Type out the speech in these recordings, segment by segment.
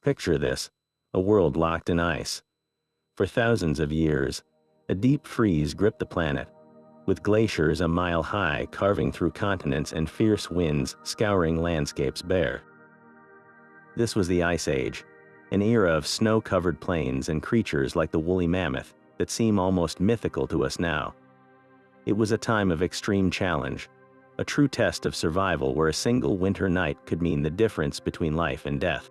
Picture this, a world locked in ice. For thousands of years, a deep freeze gripped the planet, with glaciers a mile high carving through continents and fierce winds scouring landscapes bare. This was the Ice Age, an era of snow-covered plains and creatures like the woolly mammoth that seem almost mythical to us now. It was a time of extreme challenge, a true test of survival where a single winter night could mean the difference between life and death.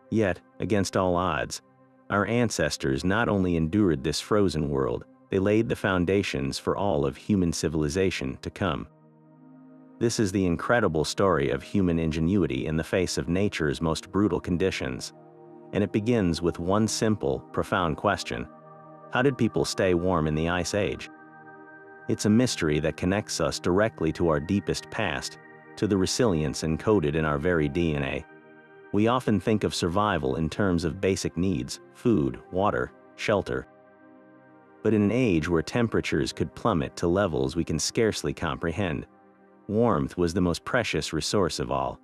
Yet, against all odds, our ancestors not only endured this frozen world, they laid the foundations for all of human civilization to come. This is the incredible story of human ingenuity in the face of nature's most brutal conditions. And it begins with one simple, profound question: how did people stay warm in the Ice Age? It's a mystery that connects us directly to our deepest past, to the resilience encoded in our very DNA. We often think of survival in terms of basic needs: food, water, shelter. But in an age where temperatures could plummet to levels we can scarcely comprehend, warmth was the most precious resource of all.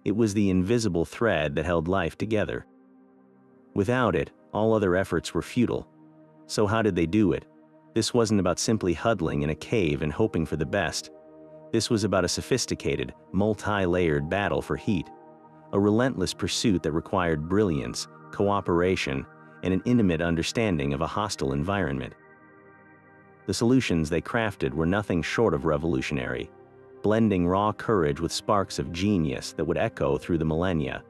It was the invisible thread that held life together. Without it, all other efforts were futile. So how did they do it? This wasn't about simply huddling in a cave and hoping for the best. This was about a sophisticated, multi-layered battle for heat. A relentless pursuit that required brilliance, cooperation, and an intimate understanding of a hostile environment. The solutions they crafted were nothing short of revolutionary, blending raw courage with sparks of genius that would echo through the millennia.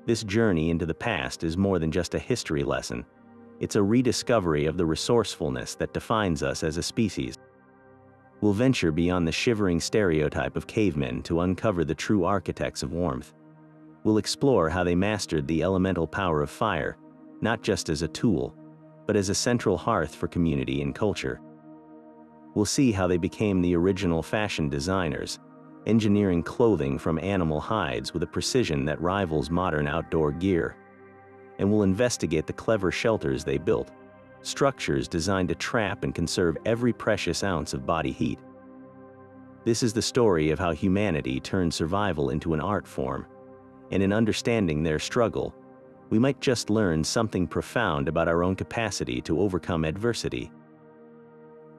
This journey into the past is more than just a history lesson. It's a rediscovery of the resourcefulness that defines us as a species. We'll venture beyond the shivering stereotype of cavemen to uncover the true architects of warmth. We'll explore how they mastered the elemental power of fire, not just as a tool, but as a central hearth for community and culture. We'll see how they became the original fashion designers, engineering clothing from animal hides with a precision that rivals modern outdoor gear. And we'll investigate the clever shelters they built, structures designed to trap and conserve every precious ounce of body heat. This is the story of how humanity turned survival into an art form. And in understanding their struggle, we might just learn something profound about our own capacity to overcome adversity.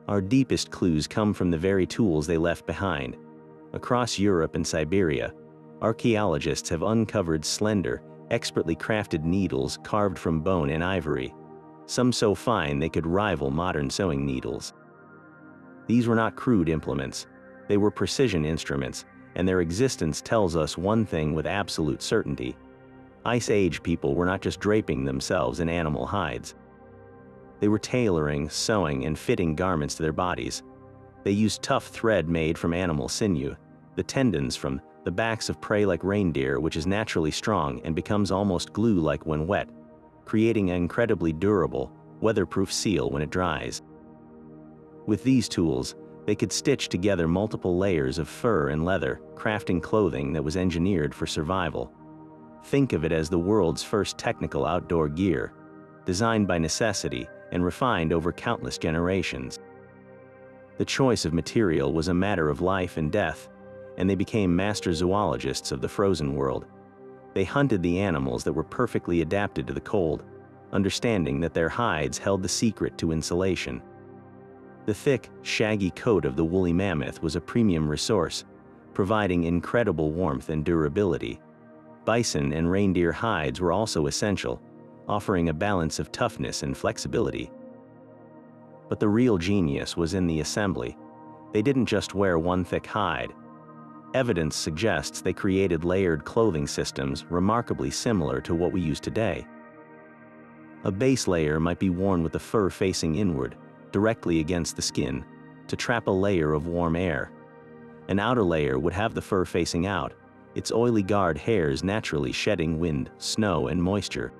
Our deepest clues come from the very tools they left behind. Across Europe and Siberia, archaeologists have uncovered slender, expertly crafted needles carved from bone and ivory, some so fine they could rival modern sewing needles. These were not crude implements, they were precision instruments, and their existence tells us one thing with absolute certainty. Ice Age people were not just draping themselves in animal hides. They were tailoring, sewing, and fitting garments to their bodies. They used tough thread made from animal sinew, the tendons from the backs of prey like reindeer, which is naturally strong and becomes almost glue-like when wet, creating an incredibly durable, weatherproof seal when it dries. With these tools, they could stitch together multiple layers of fur and leather, crafting clothing that was engineered for survival. Think of it as the world's first technical outdoor gear, designed by necessity and refined over countless generations. The choice of material was a matter of life and death, and they became master zoologists of the frozen world. They hunted the animals that were perfectly adapted to the cold, understanding that their hides held the secret to insulation. The thick, shaggy coat of the woolly mammoth was a premium resource, providing incredible warmth and durability. Bison and reindeer hides were also essential, offering a balance of toughness and flexibility. But the real genius was in the assembly. They didn't just wear one thick hide. Evidence suggests they created layered clothing systems remarkably similar to what we use today. A base layer might be worn with the fur facing inward, directly against the skin, to trap a layer of warm air. An outer layer would have the fur facing out, its oily guard hairs naturally shedding wind, snow, and moisture.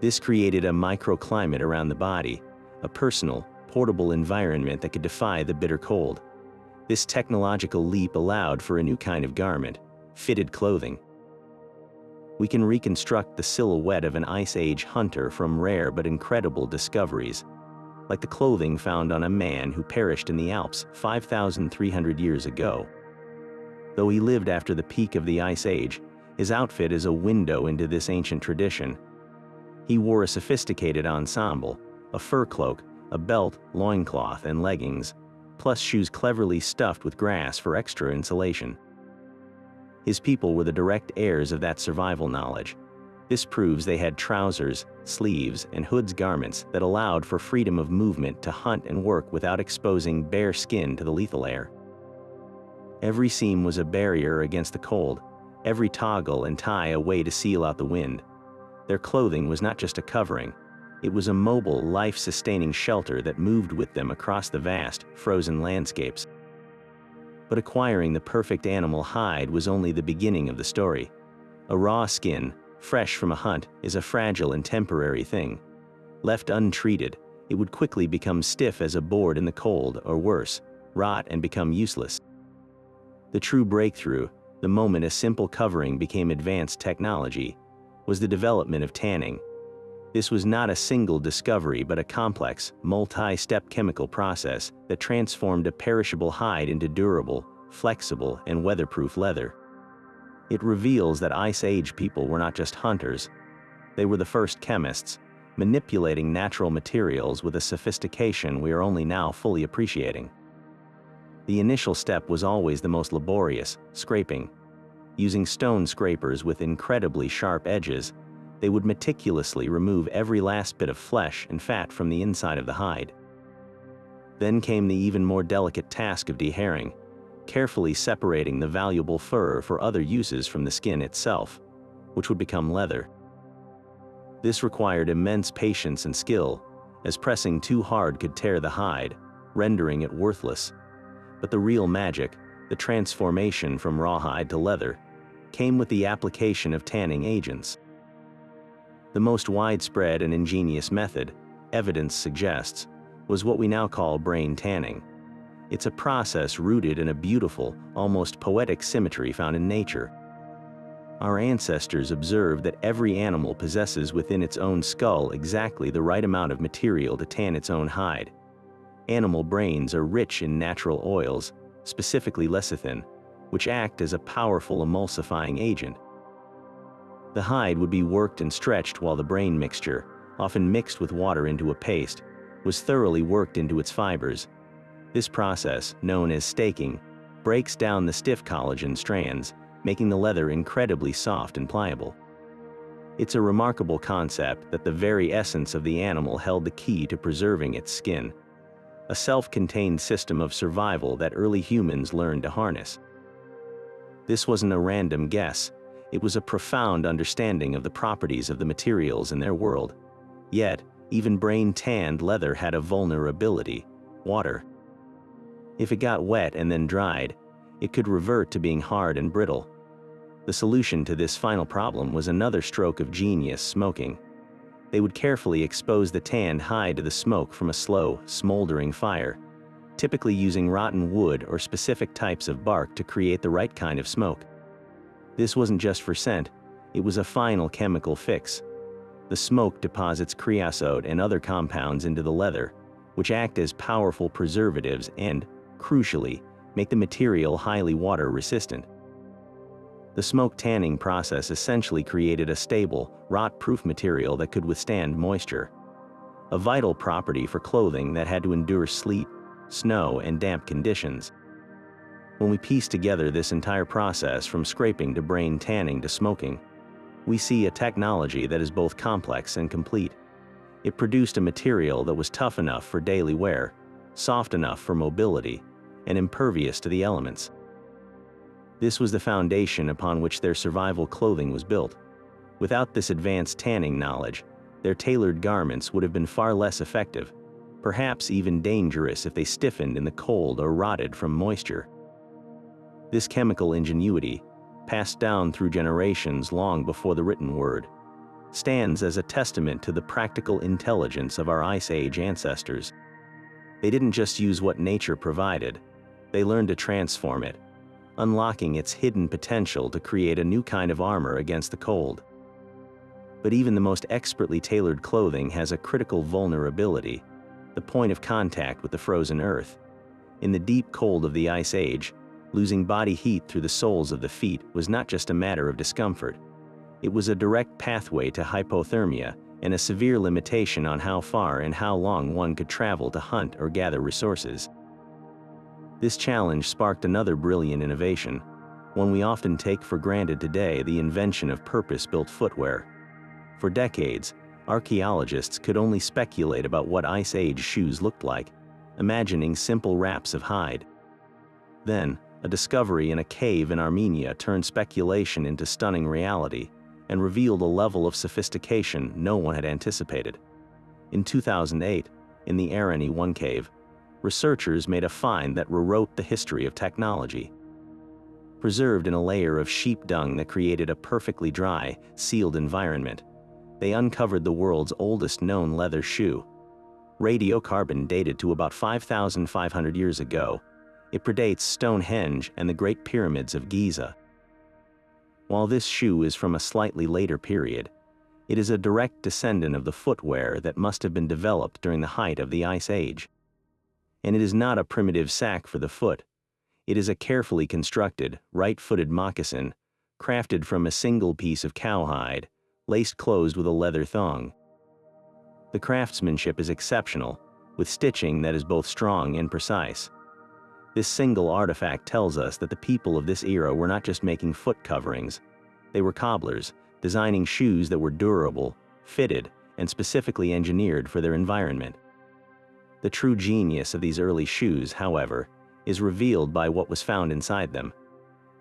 This created a microclimate around the body, a personal, portable environment that could defy the bitter cold. This technological leap allowed for a new kind of garment, fitted clothing. We can reconstruct the silhouette of an Ice Age hunter from rare but incredible discoveries, like the clothing found on a man who perished in the Alps 5,300 years ago. Though he lived after the peak of the Ice Age, His outfit is a window into this ancient tradition. He wore a sophisticated ensemble, a fur cloak, a belt, loincloth, and leggings, plus shoes cleverly stuffed with grass for extra insulation. His people were the direct heirs of that survival knowledge. This proves they had trousers, sleeves, and hoods garments that allowed for freedom of movement to hunt and work without exposing bare skin to the lethal air. Every seam was a barrier against the cold, every toggle and tie a way to seal out the wind. Their clothing was not just a covering, it was a mobile, life-sustaining shelter that moved with them across the vast, frozen landscapes. But acquiring the perfect animal hide was only the beginning of the story. A raw skin, fresh from a hunt, is a fragile and temporary thing. Left untreated, it would quickly become stiff as a board in the cold, or worse, rot and become useless. The true breakthrough, the moment a simple covering became advanced technology, was the development of tanning. This was not a single discovery but a complex, multi-step chemical process that transformed a perishable hide into durable, flexible, and weatherproof leather. It reveals that Ice Age people were not just hunters. They were the first chemists, manipulating natural materials with a sophistication we are only now fully appreciating. The initial step was always the most laborious, scraping. Using stone scrapers with incredibly sharp edges, they would meticulously remove every last bit of flesh and fat from the inside of the hide. Then came the even more delicate task of dehairing, carefully separating the valuable fur for other uses from the skin itself, which would become leather. This required immense patience and skill, as pressing too hard could tear the hide, rendering it worthless. But the real magic, the transformation from rawhide to leather, came with the application of tanning agents. The most widespread and ingenious method, evidence suggests, was what we now call brain tanning. It's a process rooted in a beautiful, almost poetic symmetry found in nature. Our ancestors observed that every animal possesses within its own skull exactly the right amount of material to tan its own hide. Animal brains are rich in natural oils, specifically lecithin, which act as a powerful emulsifying agent. The hide would be worked and stretched while the brain mixture, often mixed with water into a paste, was thoroughly worked into its fibers. This process, known as staking, breaks down the stiff collagen strands, making the leather incredibly soft and pliable. It's a remarkable concept that the very essence of the animal held the key to preserving its skin, a self-contained system of survival that early humans learned to harness. This wasn't a random guess, it was a profound understanding of the properties of the materials in their world. Yet, even brain-tanned leather had a vulnerability: water. If it got wet and then dried, it could revert to being hard and brittle. The solution to this final problem was another stroke of genius: smoking. They would carefully expose the tanned hide to the smoke from a slow, smoldering fire, typically using rotten wood or specific types of bark to create the right kind of smoke. This wasn't just for scent, it was a final chemical fix. The smoke deposits creosote and other compounds into the leather, which act as powerful preservatives and, crucially, make the material highly water-resistant. The smoke tanning process essentially created a stable, rot-proof material that could withstand moisture, a vital property for clothing that had to endure sleet, snow, and damp conditions. When we piece together this entire process from scraping to brain tanning to smoking, we see a technology that is both complex and complete. It produced a material that was tough enough for daily wear, soft enough for mobility, and impervious to the elements. This was the foundation upon which their survival clothing was built. Without this advanced tanning knowledge, their tailored garments would have been far less effective, perhaps even dangerous if they stiffened in the cold or rotted from moisture. This chemical ingenuity, passed down through generations long before the written word, stands as a testament to the practical intelligence of our Ice Age ancestors. They didn't just use what nature provided, they learned to transform it, unlocking its hidden potential to create a new kind of armor against the cold. But even the most expertly tailored clothing has a critical vulnerability: the point of contact with the frozen earth. In the deep cold of the Ice Age, Losing body heat through the soles of the feet was not just a matter of discomfort. It was a direct pathway to hypothermia and a severe limitation on how far and how long one could travel to hunt or gather resources. This challenge sparked another brilliant innovation, one we often take for granted today: the invention of purpose-built footwear. For decades, archaeologists could only speculate about what Ice Age shoes looked like, imagining simple wraps of hide. Then, a discovery in a cave in Armenia turned speculation into stunning reality and revealed a level of sophistication no one had anticipated. In 2008, in the Arani 1 cave, researchers made a find that rewrote the history of technology. Preserved in a layer of sheep dung that created a perfectly dry, sealed environment, they uncovered the world's oldest known leather shoe. Radiocarbon dated to about 5,500 years ago, it predates Stonehenge and the Great Pyramids of Giza. While this shoe is from a slightly later period, it is a direct descendant of the footwear that must have been developed during the height of the Ice Age. And it is not a primitive sack for the foot. It is a carefully constructed, right-footed moccasin, crafted from a single piece of cowhide, laced closed with a leather thong. The craftsmanship is exceptional, with stitching that is both strong and precise. This single artifact tells us that the people of this era were not just making foot coverings. They were cobblers, designing shoes that were durable, fitted, and specifically engineered for their environment. The true genius of these early shoes, however, is revealed by what was found inside them.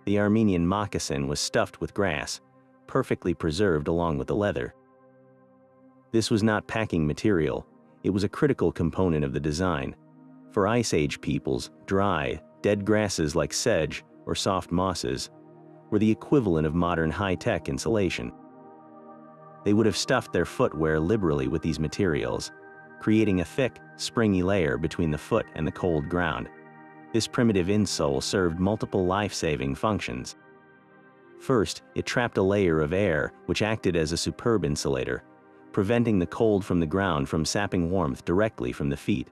The Armenian moccasin was stuffed with grass, perfectly preserved along with the leather. This was not packing material, it was a critical component of the design. For Ice Age peoples, dry, dead grasses like sedge or soft mosses were the equivalent of modern high-tech insulation. They would have stuffed their footwear liberally with these materials, creating a thick, springy layer between the foot and the cold ground. This primitive insole served multiple life-saving functions. First, it trapped a layer of air which acted as a superb insulator, preventing the cold from the ground from sapping warmth directly from the feet.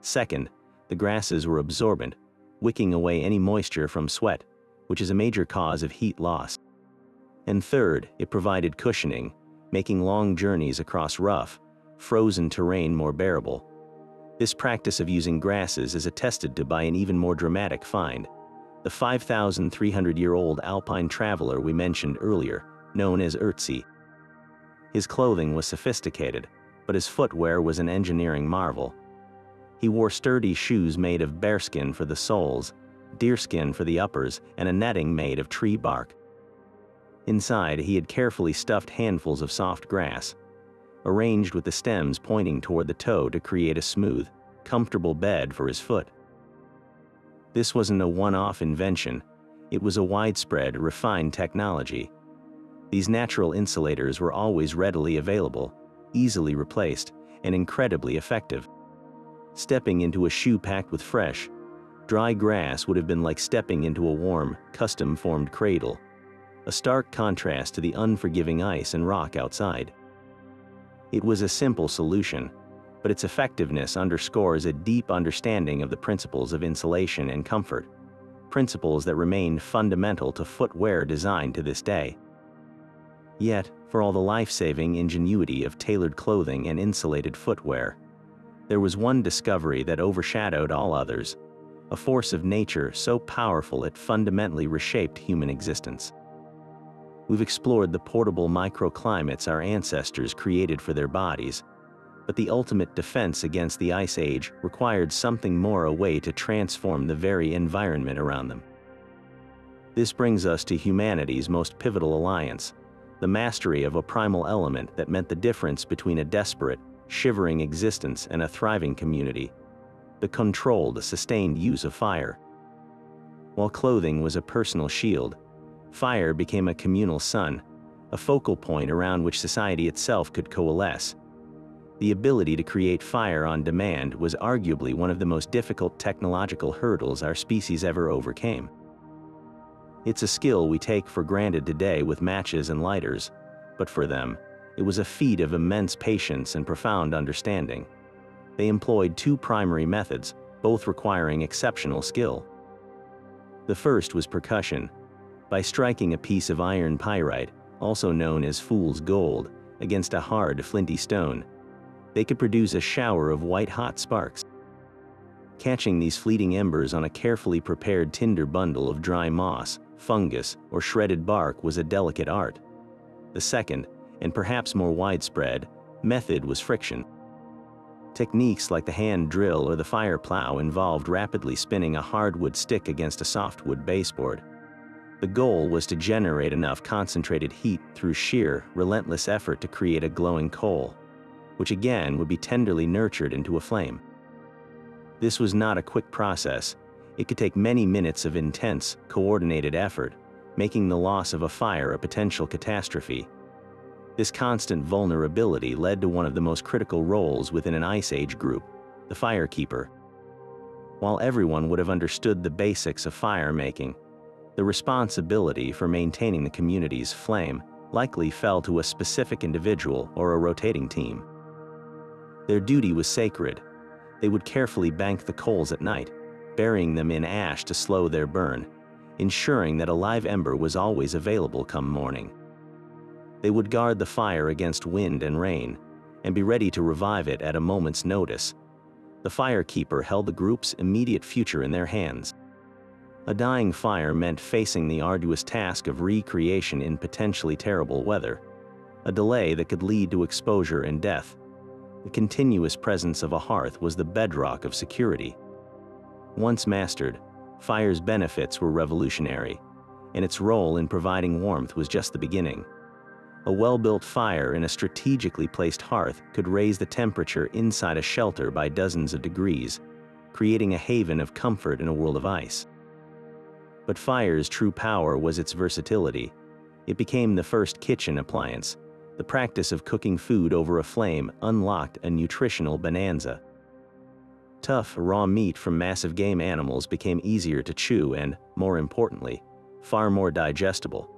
Second, the grasses were absorbent, wicking away any moisture from sweat, which is a major cause of heat loss. And third, it provided cushioning, making long journeys across rough, frozen terrain more bearable. This practice of using grasses is attested to by an even more dramatic find: the 5,300-year-old alpine traveler we mentioned earlier, known as Ötzi. His clothing was sophisticated, but his footwear was an engineering marvel. He wore sturdy shoes made of bearskin for the soles, deerskin for the uppers, and a netting made of tree bark. Inside, he had carefully stuffed handfuls of soft grass, arranged with the stems pointing toward the toe to create a smooth, comfortable bed for his foot. This wasn't a one-off invention, it was a widespread, refined technology. These natural insulators were always readily available, easily replaced, and incredibly effective. Stepping into a shoe packed with fresh, dry grass would have been like stepping into a warm, custom-formed cradle, a stark contrast to the unforgiving ice and rock outside. It was a simple solution, but its effectiveness underscores a deep understanding of the principles of insulation and comfort, principles that remain fundamental to footwear design to this day. Yet, for all the life-saving ingenuity of tailored clothing and insulated footwear, there was one discovery that overshadowed all others, a force of nature so powerful it fundamentally reshaped human existence. We've explored the portable microclimates our ancestors created for their bodies, but the ultimate defense against the Ice Age required something more: a way to transform the very environment around them. This brings us to humanity's most pivotal alliance, the mastery of a primal element that meant the difference between a desperate, shivering existence and a thriving community: the controlled, sustained use of fire. While clothing was a personal shield, fire became a communal sun, a focal point around which society itself could coalesce. The ability to create fire on demand was arguably one of the most difficult technological hurdles our species ever overcame. It's a skill we take for granted today with matches and lighters, but for them, it was a feat of immense patience and profound understanding. They employed two primary methods, both requiring exceptional skill. The first was percussion. By striking a piece of iron pyrite, also known as fool's gold, against a hard, flinty stone, they could produce a shower of white-hot sparks. Catching these fleeting embers on a carefully prepared tinder bundle of dry moss, fungus, or shredded bark was a delicate art. The second, and perhaps more widespread, method was friction. Techniques like the hand drill or the fire plow involved rapidly spinning a hardwood stick against a softwood baseboard. The goal was to generate enough concentrated heat through sheer, relentless effort to create a glowing coal, which again would be tenderly nurtured into a flame. This was not a quick process. It could take many minutes of intense, coordinated effort, making the loss of a fire a potential catastrophe. This constant vulnerability led to one of the most critical roles within an Ice Age group, the firekeeper. While everyone would have understood the basics of fire making, the responsibility for maintaining the community's flame likely fell to a specific individual or a rotating team. Their duty was sacred. They would carefully bank the coals at night, burying them in ash to slow their burn, ensuring that a live ember was always available come morning. They would guard the fire against wind and rain, and be ready to revive it at a moment's notice. The firekeeper held the group's immediate future in their hands. A dying fire meant facing the arduous task of recreation in potentially terrible weather, a delay that could lead to exposure and death. The continuous presence of a hearth was the bedrock of security. Once mastered, fire's benefits were revolutionary, and its role in providing warmth was just the beginning. A well-built fire in a strategically placed hearth could raise the temperature inside a shelter by dozens of degrees, creating a haven of comfort in a world of ice. But fire's true power was its versatility. It became the first kitchen appliance. The practice of cooking food over a flame unlocked a nutritional bonanza. Tough, raw meat from massive game animals became easier to chew and, more importantly, far more digestible.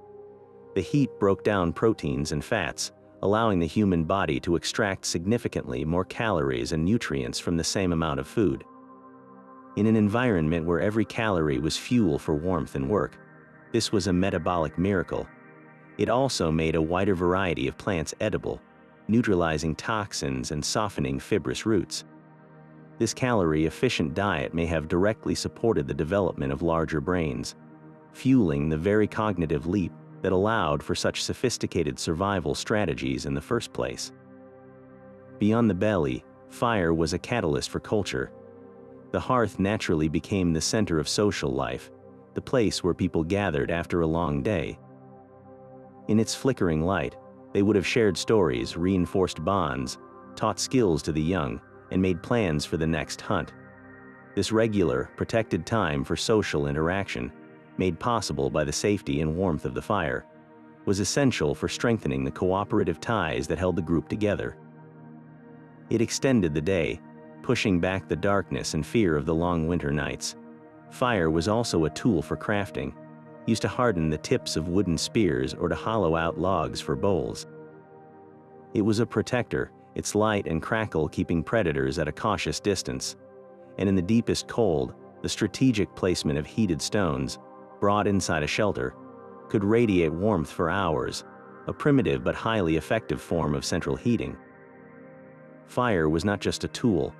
The heat broke down proteins and fats, allowing the human body to extract significantly more calories and nutrients from the same amount of food. In an environment where every calorie was fuel for warmth and work, this was a metabolic miracle. It also made a wider variety of plants edible, neutralizing toxins and softening fibrous roots. This calorie-efficient diet may have directly supported the development of larger brains, fueling the very cognitive leap that allowed for such sophisticated survival strategies in the first place. Beyond the belly, fire was a catalyst for culture. The hearth naturally became the center of social life, the place where people gathered after a long day. In its flickering light, they would have shared stories, reinforced bonds, taught skills to the young, and made plans for the next hunt. This regular, protected time for social interaction, made possible by the safety and warmth of the fire, was essential for strengthening the cooperative ties that held the group together. It extended the day, pushing back the darkness and fear of the long winter nights. Fire was also a tool for crafting, used to harden the tips of wooden spears or to hollow out logs for bowls. It was a protector, its light and crackle keeping predators at a cautious distance. And in the deepest cold, the strategic placement of heated stones, brought inside a shelter, could radiate warmth for hours, a primitive but highly effective form of central heating. Fire was not just a tool,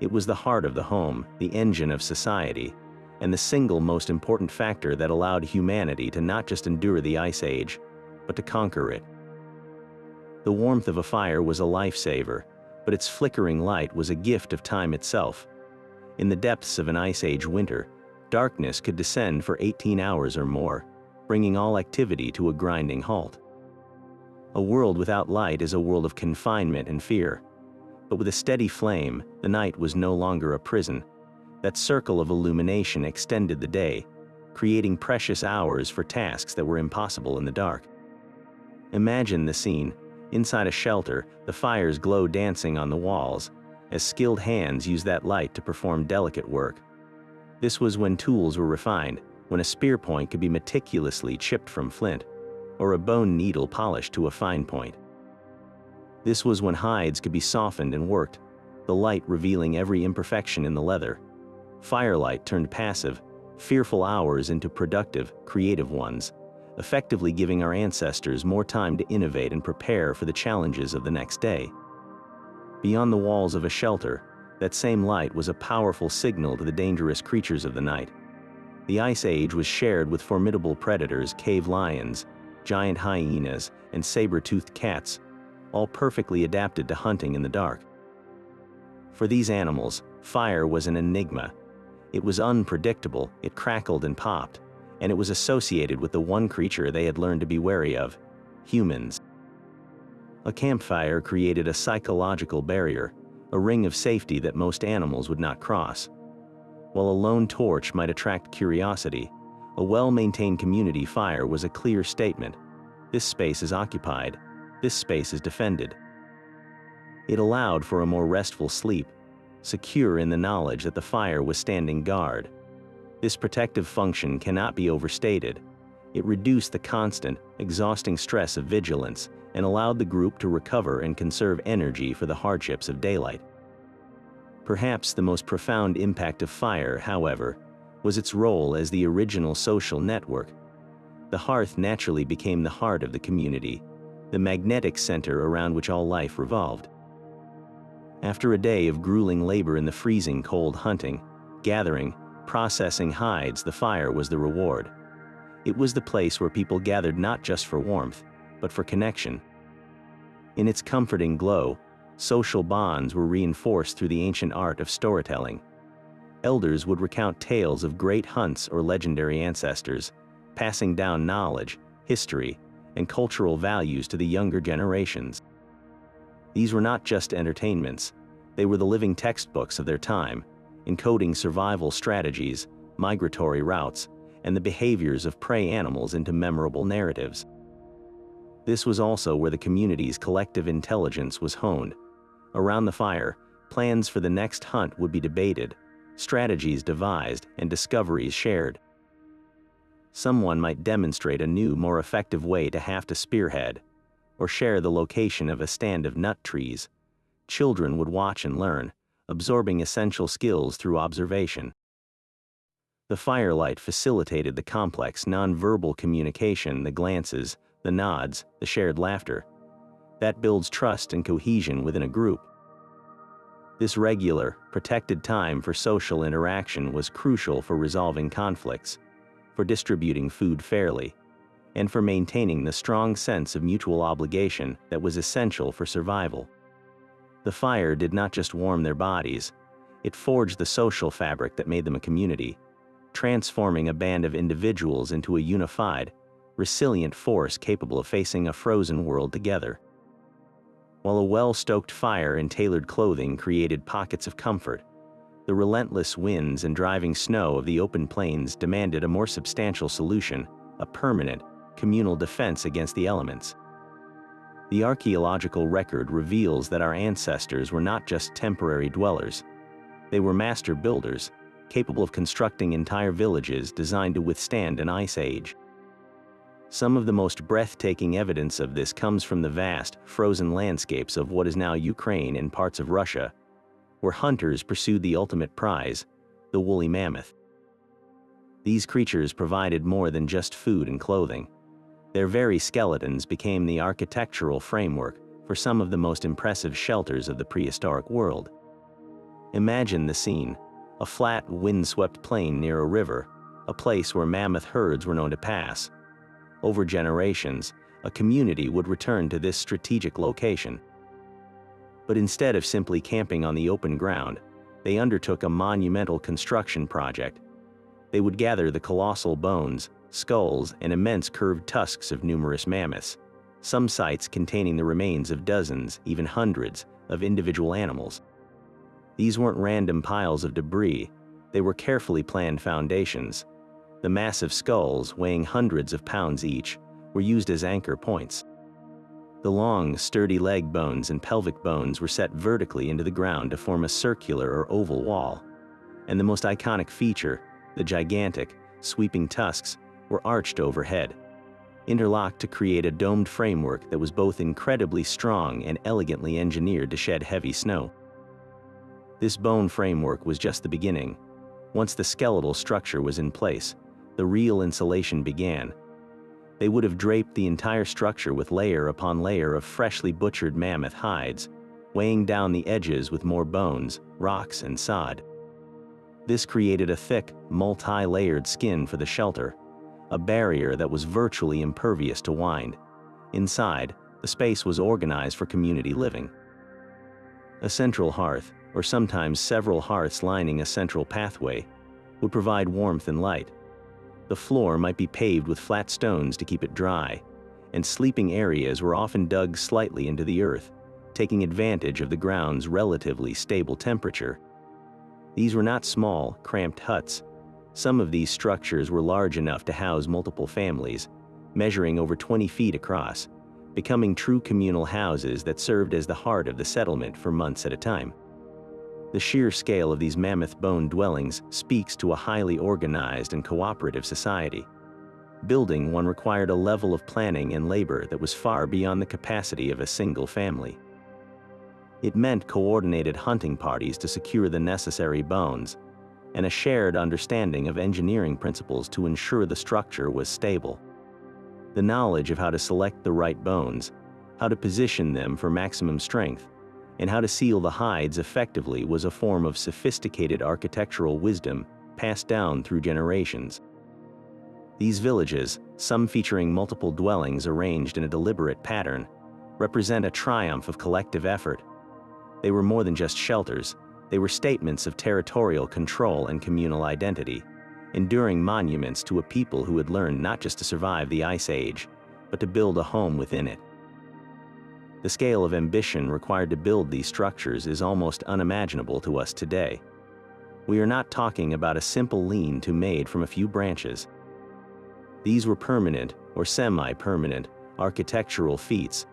it was the heart of the home, the engine of society, and the single most important factor that allowed humanity to not just endure the Ice Age, but to conquer it. The warmth of a fire was a lifesaver, but its flickering light was a gift of time itself. In the depths of an Ice Age winter, darkness could descend for 18 hours or more, bringing all activity to a grinding halt. A world without light is a world of confinement and fear. But with a steady flame, the night was no longer a prison. That circle of illumination extended the day, creating precious hours for tasks that were impossible in the dark. Imagine the scene. Inside a shelter, the fire's glow dancing on the walls, as skilled hands used that light to perform delicate work. This was when tools were refined, when a spear point could be meticulously chipped from flint, or a bone needle polished to a fine point. This was when hides could be softened and worked, the light revealing every imperfection in the leather. Firelight turned passive, fearful hours into productive, creative ones, effectively giving our ancestors more time to innovate and prepare for the challenges of the next day. Beyond the walls of a shelter, that same light was a powerful signal to the dangerous creatures of the night. The Ice Age was shared with formidable predators, cave lions, giant hyenas, and saber-toothed cats, all perfectly adapted to hunting in the dark. For these animals, fire was an enigma. It was unpredictable, it crackled and popped, and it was associated with the one creature they had learned to be wary of: humans. A campfire created a psychological barrier, a ring of safety that most animals would not cross. While a lone torch might attract curiosity, a well-maintained community fire was a clear statement: this space is occupied, this space is defended. It allowed for a more restful sleep, secure in the knowledge that the fire was standing guard. This protective function cannot be overstated. It reduced the constant, exhausting stress of vigilance and allowed the group to recover and conserve energy for the hardships of daylight. Perhaps the most profound impact of fire, however, was its role as the original social network. The hearth naturally became the heart of the community, the magnetic center around which all life revolved. After a day of grueling labor in the freezing cold hunting, gathering, processing hides, the fire was the reward. It was the place where people gathered not just for warmth, but for connection. In its comforting glow, social bonds were reinforced through the ancient art of storytelling. Elders would recount tales of great hunts or legendary ancestors, passing down knowledge, history, and cultural values to the younger generations. These were not just entertainments, they were the living textbooks of their time, encoding survival strategies, migratory routes, and the behaviors of prey animals into memorable narratives. This was also where the community's collective intelligence was honed. Around the fire, plans for the next hunt would be debated, strategies devised, and discoveries shared. Someone might demonstrate a new, more effective way to have to spearhead, or share the location of a stand of nut trees. Children would watch and learn, absorbing essential skills through observation. The firelight facilitated the complex nonverbal communication, the glances, the nods, the shared laughter. That builds trust and cohesion within a group. This regular, protected time for social interaction was crucial for resolving conflicts, for distributing food fairly, and for maintaining the strong sense of mutual obligation that was essential for survival. The fire did not just warm their bodies, it forged the social fabric that made them a community, transforming a band of individuals into a unified, resilient force capable of facing a frozen world together. While a well-stoked fire and tailored clothing created pockets of comfort, the relentless winds and driving snow of the open plains demanded a more substantial solution, a permanent, communal defense against the elements. The archaeological record reveals that our ancestors were not just temporary dwellers. They were master builders, capable of constructing entire villages designed to withstand an ice age. Some of the most breathtaking evidence of this comes from the vast, frozen landscapes of what is now Ukraine and parts of Russia, where hunters pursued the ultimate prize, the woolly mammoth. These creatures provided more than just food and clothing. Their very skeletons became the architectural framework for some of the most impressive shelters of the prehistoric world. Imagine the scene: a flat, wind-swept plain near a river, a place where mammoth herds were known to pass. Over generations, a community would return to this strategic location. But instead of simply camping on the open ground, they undertook a monumental construction project. They would gather the colossal bones, skulls, and immense curved tusks of numerous mammoths, some sites containing the remains of dozens, even hundreds, of individual animals. These weren't random piles of debris, they were carefully planned foundations. The massive skulls, weighing hundreds of pounds each, were used as anchor points. The long, sturdy leg bones and pelvic bones were set vertically into the ground to form a circular or oval wall. And the most iconic feature, the gigantic, sweeping tusks, were arched overhead, interlocked to create a domed framework that was both incredibly strong and elegantly engineered to shed heavy snow. This bone framework was just the beginning. Once the skeletal structure was in place, the real insulation began. They would have draped the entire structure with layer upon layer of freshly butchered mammoth hides, weighing down the edges with more bones, rocks, and sod. This created a thick, multi-layered skin for the shelter, a barrier that was virtually impervious to wind. Inside, the space was organized for community living. A central hearth, or sometimes several hearths lining a central pathway, would provide warmth and light. The floor might be paved with flat stones to keep it dry, and sleeping areas were often dug slightly into the earth, taking advantage of the ground's relatively stable temperature. These were not small, cramped huts. Some of these structures were large enough to house multiple families, measuring over 20 feet across, becoming true communal houses that served as the heart of the settlement for months at a time. The sheer scale of these mammoth bone dwellings speaks to a highly organized and cooperative society. Building one required a level of planning and labor that was far beyond the capacity of a single family. It meant coordinated hunting parties to secure the necessary bones, and a shared understanding of engineering principles to ensure the structure was stable. The knowledge of how to select the right bones, how to position them for maximum strength, and how to seal the hides effectively was a form of sophisticated architectural wisdom passed down through generations. These villages, some featuring multiple dwellings arranged in a deliberate pattern, represent a triumph of collective effort. They were more than just shelters, they were statements of territorial control and communal identity, enduring monuments to a people who had learned not just to survive the Ice Age, but to build a home within it. The scale of ambition required to build these structures is almost unimaginable to us today. We are not talking about a simple lean-to made from a few branches. These were permanent, or semi-permanent, architectural feats,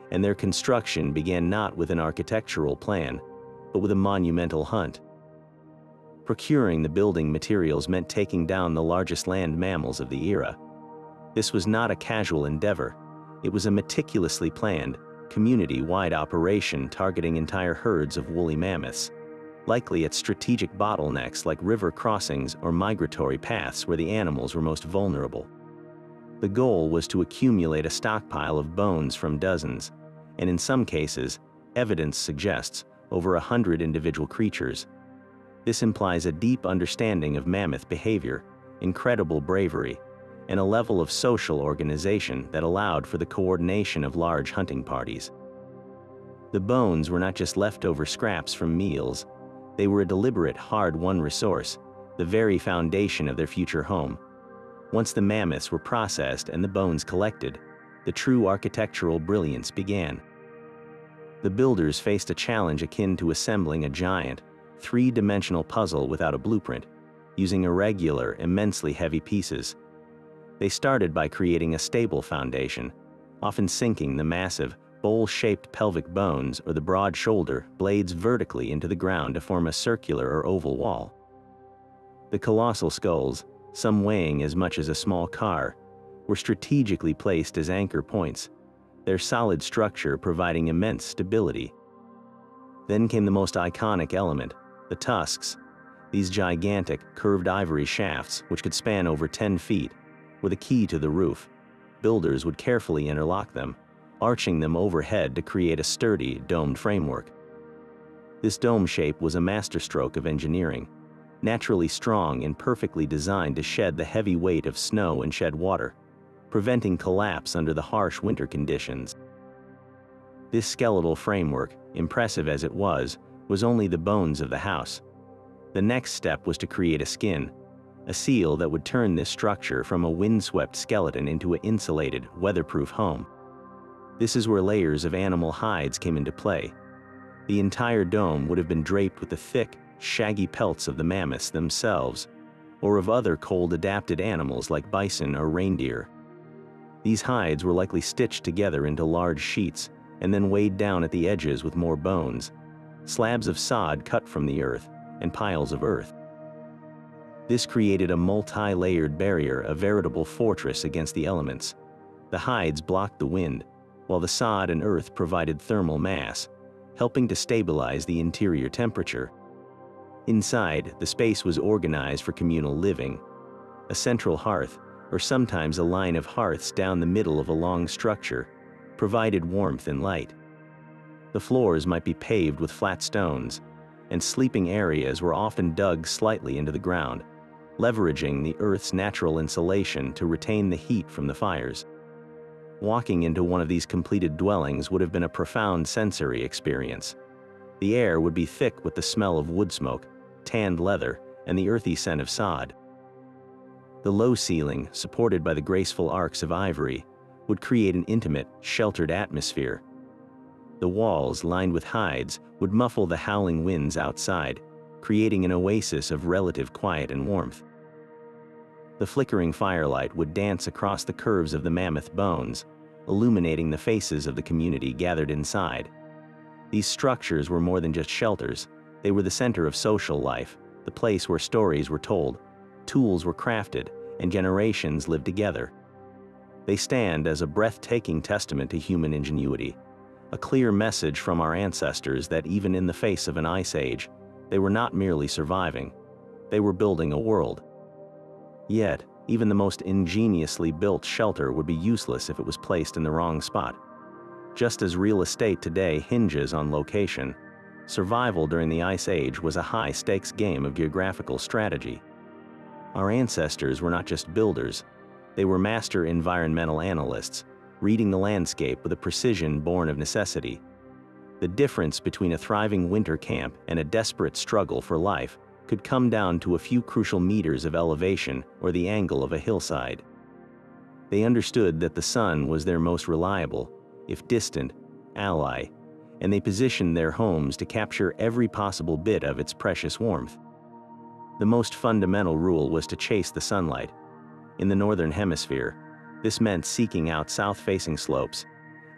and their construction began not with an architectural plan, but with a monumental hunt. Procuring the building materials meant taking down the largest land mammals of the era. This was not a casual endeavor. It was a meticulously planned, community-wide operation targeting entire herds of woolly mammoths, likely at strategic bottlenecks like river crossings or migratory paths where the animals were most vulnerable. The goal was to accumulate a stockpile of bones from dozens, and in some cases, evidence suggests, over 100 individual creatures. This implies a deep understanding of mammoth behavior, incredible bravery, and a level of social organization that allowed for the coordination of large hunting parties. The bones were not just leftover scraps from meals, they were a deliberate, hard-won resource, the very foundation of their future home. Once the mammoths were processed and the bones collected, the true architectural brilliance began. The builders faced a challenge akin to assembling a giant, three-dimensional puzzle without a blueprint, using irregular, immensely heavy pieces. They started by creating a stable foundation, often sinking the massive, bowl-shaped pelvic bones or the broad shoulder blades vertically into the ground to form a circular or oval wall. The colossal skulls, some weighing as much as a small car, were strategically placed as anchor points, their solid structure providing immense stability. Then came the most iconic element, the tusks. These gigantic, curved ivory shafts, which could span over 10 feet, were the key to the roof. Builders would carefully interlock them, arching them overhead to create a sturdy, domed framework. This dome shape was a masterstroke of engineering, naturally strong and perfectly designed to shed the heavy weight of snow and shed water, preventing collapse under the harsh winter conditions. This skeletal framework, impressive as it was only the bones of the house. The next step was to create a skin, a seal that would turn this structure from a windswept skeleton into an insulated, weatherproof home. This is where layers of animal hides came into play. The entire dome would have been draped with the thick, shaggy pelts of the mammoths themselves, or of other cold-adapted animals like bison or reindeer. These hides were likely stitched together into large sheets and then weighed down at the edges with more bones, slabs of sod cut from the earth, and piles of earth. This created a multi-layered barrier, a veritable fortress against the elements. The hides blocked the wind, while the sod and earth provided thermal mass, helping to stabilize the interior temperature. Inside, the space was organized for communal living. A central hearth, or sometimes a line of hearths down the middle of a long structure, provided warmth and light. The floors might be paved with flat stones, and sleeping areas were often dug slightly into the ground, leveraging the earth's natural insulation to retain the heat from the fires. Walking into one of these completed dwellings would have been a profound sensory experience. The air would be thick with the smell of wood smoke, tanned leather, and the earthy scent of sod. The low ceiling, supported by the graceful arcs of ivory, would create an intimate, sheltered atmosphere. The walls, lined with hides, would muffle the howling winds outside, creating an oasis of relative quiet and warmth. The flickering firelight would dance across the curves of the mammoth bones, illuminating the faces of the community gathered inside. These structures were more than just shelters. They were the center of social life, the place where stories were told, tools were crafted, and generations lived together. They stand as a breathtaking testament to human ingenuity, a clear message from our ancestors that even in the face of an ice age, they were not merely surviving, they were building a world. Yet, even the most ingeniously built shelter would be useless if it was placed in the wrong spot. Just as real estate today hinges on location, survival during the Ice Age was a high-stakes game of geographical strategy. Our ancestors were not just builders, they were master environmental analysts, reading the landscape with a precision born of necessity. The difference between a thriving winter camp and a desperate struggle for life could come down to a few crucial meters of elevation or the angle of a hillside. They understood that the sun was their most reliable, if distant, ally, and they positioned their homes to capture every possible bit of its precious warmth. The most fundamental rule was to chase the sunlight. In the northern hemisphere, this meant seeking out south-facing slopes.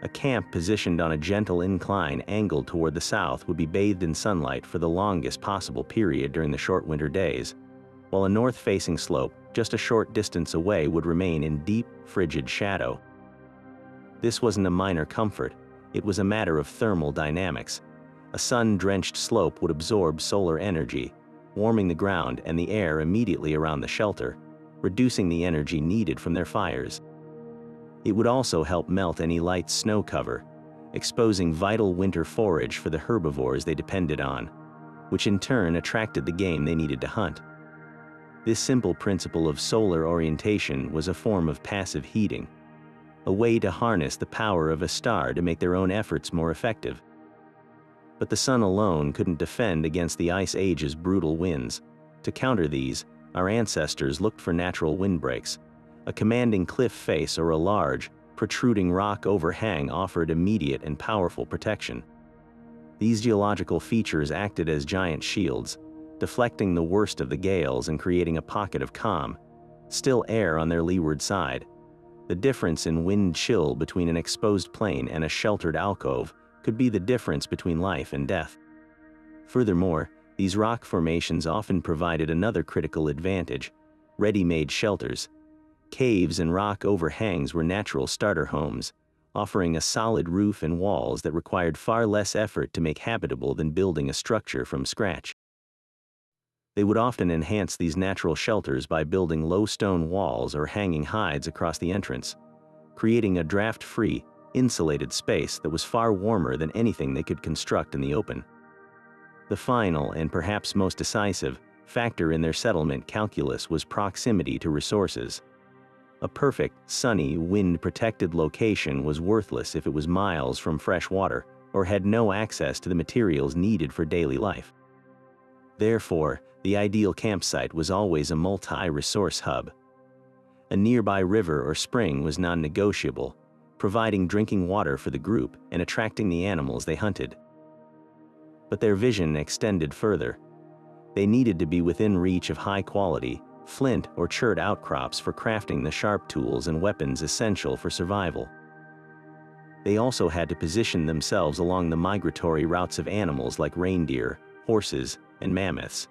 A camp positioned on a gentle incline angled toward the south would be bathed in sunlight for the longest possible period during the short winter days, while a north-facing slope, just a short distance away, would remain in deep, frigid shadow. This wasn't a minor comfort, it was a matter of thermal dynamics. A sun-drenched slope would absorb solar energy, warming the ground and the air immediately around the shelter, reducing the energy needed from their fires. It would also help melt any light snow cover, exposing vital winter forage for the herbivores they depended on, which in turn attracted the game they needed to hunt. This simple principle of solar orientation was a form of passive heating, a way to harness the power of a star to make their own efforts more effective. But the sun alone couldn't defend against the Ice Age's brutal winds. To counter these, our ancestors looked for natural windbreaks. A commanding cliff face or a large, protruding rock overhang offered immediate and powerful protection. These geological features acted as giant shields, deflecting the worst of the gales and creating a pocket of calm, still air on their leeward side. The difference in wind chill between an exposed plain and a sheltered alcove could be the difference between life and death. Furthermore, these rock formations often provided another critical advantage: ready-made shelters. Caves and rock overhangs were natural starter homes, offering a solid roof and walls that required far less effort to make habitable than building a structure from scratch. They would often enhance these natural shelters by building low stone walls or hanging hides across the entrance, creating a draft-free, insulated space that was far warmer than anything they could construct in the open. The final, and perhaps most decisive, factor in their settlement calculus was proximity to resources. A perfect, sunny, wind-protected location was worthless if it was miles from fresh water or had no access to the materials needed for daily life. Therefore, the ideal campsite was always a multi-resource hub. A nearby river or spring was non-negotiable, providing drinking water for the group and attracting the animals they hunted. But their vision extended further. They needed to be within reach of high-quality, flint or chert outcrops for crafting the sharp tools and weapons essential for survival. They also had to position themselves along the migratory routes of animals like reindeer, horses, and mammoths.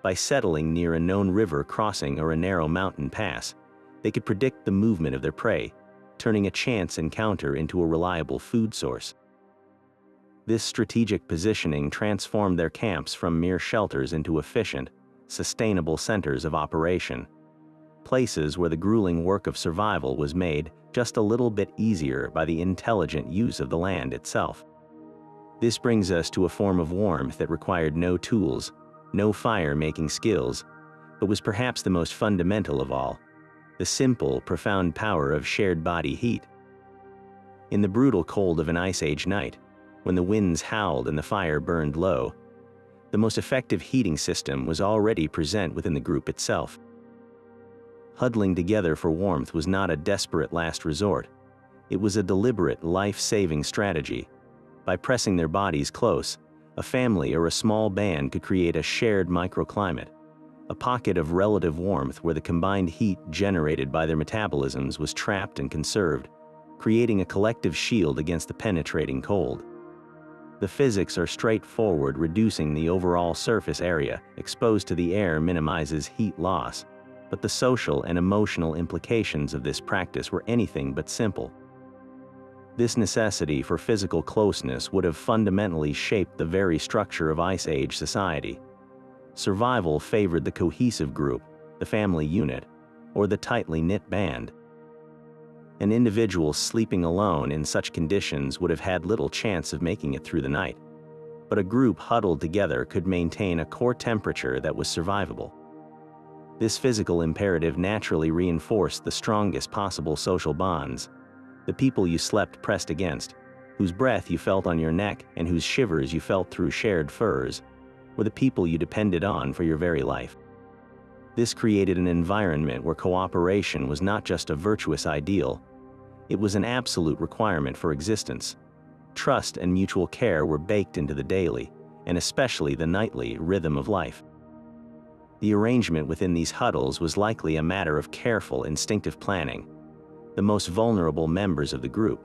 By settling near a known river crossing or a narrow mountain pass, they could predict the movement of their prey, turning a chance encounter into a reliable food source. This strategic positioning transformed their camps from mere shelters into efficient, sustainable centers of operation. Places where the grueling work of survival was made just a little bit easier by the intelligent use of the land itself. This brings us to a form of warmth that required no tools, no fire-making skills, but was perhaps the most fundamental of all: the simple, profound power of shared body heat. In the brutal cold of an Ice Age night, when the winds howled and the fire burned low, the most effective heating system was already present within the group itself. Huddling together for warmth was not a desperate last resort. It was a deliberate, life-saving strategy. By pressing their bodies close, a family or a small band could create a shared microclimate, a pocket of relative warmth where the combined heat generated by their metabolisms was trapped and conserved, creating a collective shield against the penetrating cold. The physics are straightforward. Reducing the overall surface area exposed to the air minimizes heat loss, but the social and emotional implications of this practice were anything but simple. This necessity for physical closeness would have fundamentally shaped the very structure of Ice Age society. Survival favored the cohesive group, the family unit, or the tightly knit band. An individual sleeping alone in such conditions would have had little chance of making it through the night, but a group huddled together could maintain a core temperature that was survivable. This physical imperative naturally reinforced the strongest possible social bonds. The people you slept pressed against, whose breath you felt on your neck and whose shivers you felt through shared furs, were the people you depended on for your very life. This created an environment where cooperation was not just a virtuous ideal, it was an absolute requirement for existence. Trust and mutual care were baked into the daily, and especially the nightly, rhythm of life. The arrangement within these huddles was likely a matter of careful, instinctive planning. The most vulnerable members of the group,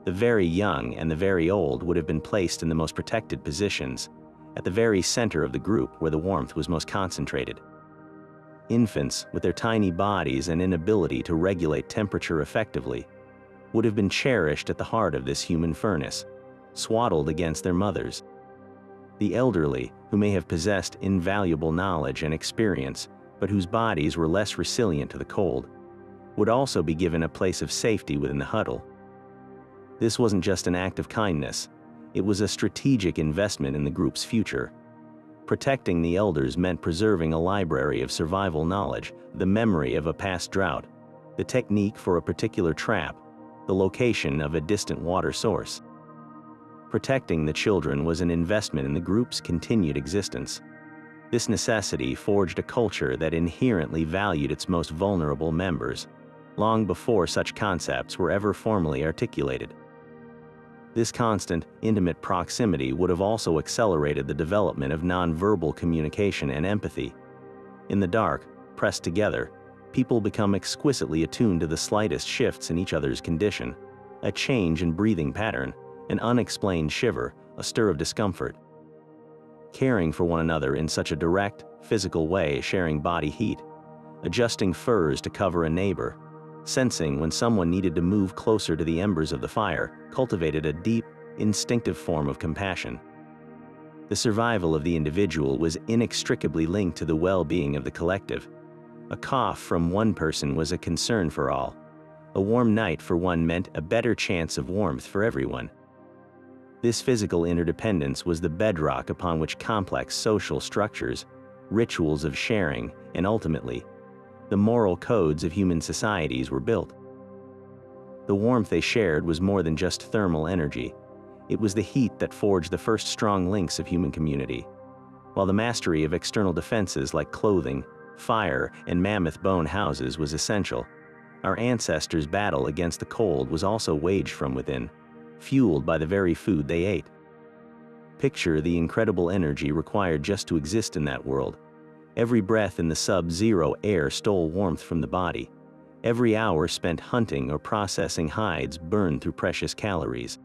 the very young and the very old, would have been placed in the most protected positions, at the very center of the group where the warmth was most concentrated. Infants, with their tiny bodies and inability to regulate temperature effectively, would have been cherished at the heart of this human furnace, swaddled against their mothers. The elderly, who may have possessed invaluable knowledge and experience, but whose bodies were less resilient to the cold, would also be given a place of safety within the huddle. This wasn't just an act of kindness, it was a strategic investment in the group's future. Protecting the elders meant preserving a library of survival knowledge, the memory of a past drought, the technique for a particular trap, the location of a distant water source. Protecting the children was an investment in the group's continued existence. This necessity forged a culture that inherently valued its most vulnerable members, long before such concepts were ever formally articulated. This constant, intimate proximity would have also accelerated the development of nonverbal communication and empathy. In the dark, pressed together, people become exquisitely attuned to the slightest shifts in each other's condition, a change in breathing pattern, an unexplained shiver, a stir of discomfort. Caring for one another in such a direct, physical way, sharing body heat, adjusting furs to cover a neighbor, sensing when someone needed to move closer to the embers of the fire, cultivated a deep, instinctive form of compassion. The survival of the individual was inextricably linked to the well-being of the collective. A cough from one person was a concern for all. A warm night for one meant a better chance of warmth for everyone. This physical interdependence was the bedrock upon which complex social structures, rituals of sharing, and ultimately, the moral codes of human societies were built. The warmth they shared was more than just thermal energy. It was the heat that forged the first strong links of human community. While the mastery of external defenses like clothing, fire, and mammoth bone houses was essential, our ancestors' battle against the cold was also waged from within, fueled by the very food they ate. Picture the incredible energy required just to exist in that world. Every breath in the sub-zero air stole warmth from the body. Every hour spent hunting or processing hides burned through precious calories.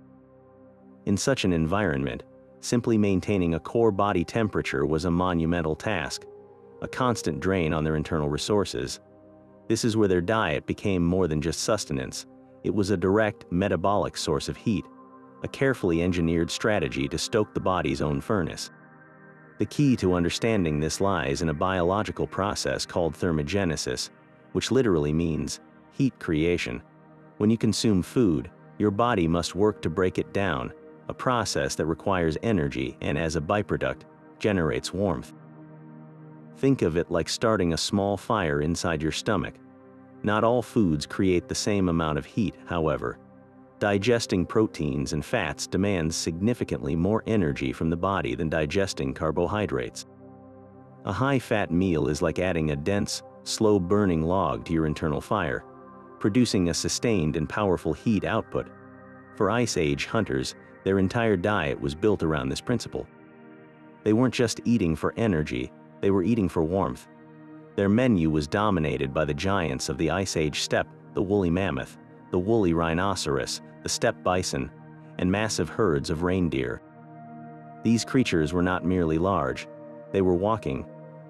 In such an environment, simply maintaining a core body temperature was a monumental task, a constant drain on their internal resources. This is where their diet became more than just sustenance. It was a direct metabolic source of heat, a carefully engineered strategy to stoke the body's own furnace. The key to understanding this lies in a biological process called thermogenesis, which literally means heat creation. When you consume food, your body must work to break it down, a process that requires energy and, as a byproduct, generates warmth. Think of it like starting a small fire inside your stomach. Not all foods create the same amount of heat, however. Digesting proteins and fats demands significantly more energy from the body than digesting carbohydrates. A high-fat meal is like adding a dense, slow-burning log to your internal fire, producing a sustained and powerful heat output. For Ice Age hunters, their entire diet was built around this principle. They weren't just eating for energy, they were eating for warmth. Their menu was dominated by the giants of the Ice Age steppe, the woolly mammoth, the woolly rhinoceros, the steppe bison, and massive herds of reindeer. These creatures were not merely large, they were walking,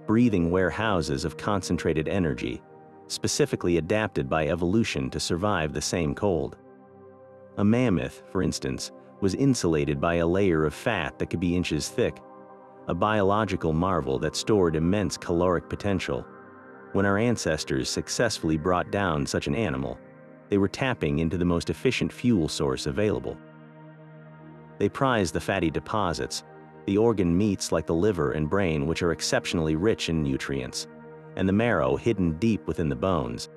breathing warehouses of concentrated energy, specifically adapted by evolution to survive the same cold. A mammoth, for instance, was insulated by a layer of fat that could be inches thick, a biological marvel that stored immense caloric potential. When our ancestors successfully brought down such an animal, they were tapping into the most efficient fuel source available. They prized the fatty deposits, the organ meats like the liver and brain, which are exceptionally rich in nutrients, and the marrow hidden deep within the bones.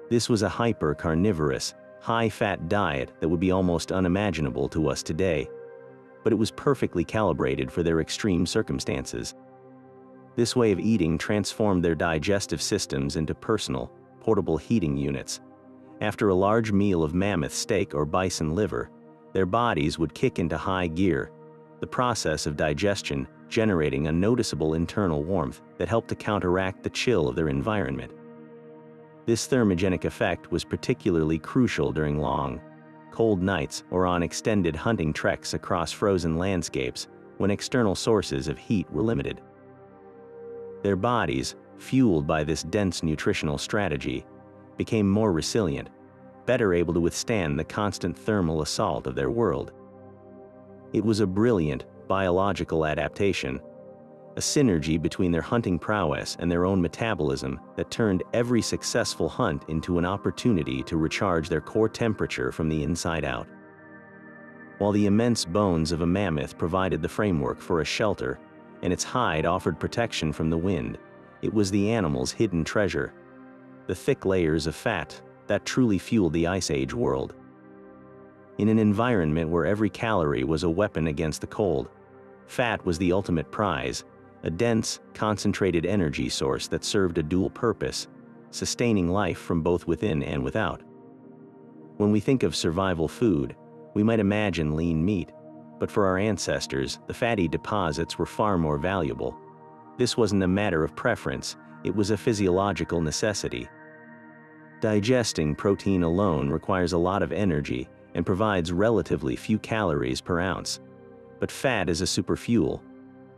This was a hyper-carnivorous, high-fat diet that would be almost unimaginable to us today, but it was perfectly calibrated for their extreme circumstances. This way of eating transformed their digestive systems into personal, portable heating units. After a large meal of mammoth steak or bison liver, their bodies would kick into high gear, the process of digestion generating a noticeable internal warmth that helped to counteract the chill of their environment. This thermogenic effect was particularly crucial during long, cold nights or on extended hunting treks across frozen landscapes when external sources of heat were limited. Their bodies, fueled by this dense nutritional strategy, became more resilient, better able to withstand the constant thermal assault of their world. It was a brilliant biological adaptation, a synergy between their hunting prowess and their own metabolism that turned every successful hunt into an opportunity to recharge their core temperature from the inside out. While the immense bones of a mammoth provided the framework for a shelter, and its hide offered protection from the wind, it was the animal's hidden treasure, the thick layers of fat that truly fueled the Ice Age world. In an environment where every calorie was a weapon against the cold, fat was the ultimate prize, a dense, concentrated energy source that served a dual purpose, sustaining life from both within and without. When we think of survival food, we might imagine lean meat, but for our ancestors, the fatty deposits were far more valuable. This wasn't a matter of preference, it was a physiological necessity. Digesting protein alone requires a lot of energy and provides relatively few calories per ounce. But fat is a superfuel,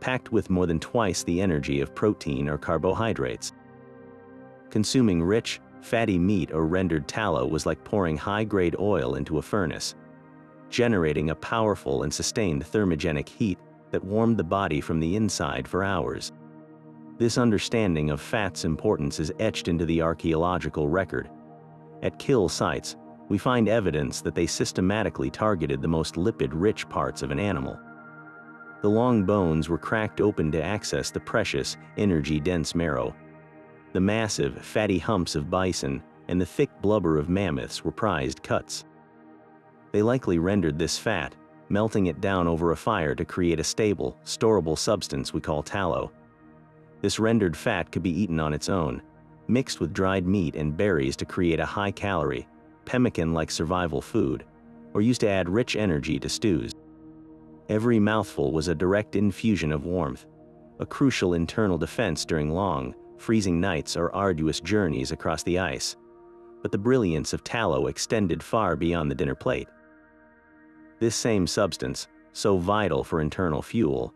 packed with more than twice the energy of protein or carbohydrates. Consuming rich, fatty meat or rendered tallow was like pouring high-grade oil into a furnace, generating a powerful and sustained thermogenic heat that warmed the body from the inside for hours. This understanding of fat's importance is etched into the archaeological record. At kill sites, we find evidence that they systematically targeted the most lipid-rich parts of an animal. The long bones were cracked open to access the precious, energy-dense marrow. The massive, fatty humps of bison and the thick blubber of mammoths were prized cuts. They likely rendered this fat, melting it down over a fire to create a stable, storable substance we call tallow. This rendered fat could be eaten on its own, mixed with dried meat and berries to create a high-calorie, pemmican-like survival food, or used to add rich energy to stews. Every mouthful was a direct infusion of warmth, a crucial internal defense during long, freezing nights or arduous journeys across the ice. But the brilliance of tallow extended far beyond the dinner plate. This same substance, so vital for internal fuel,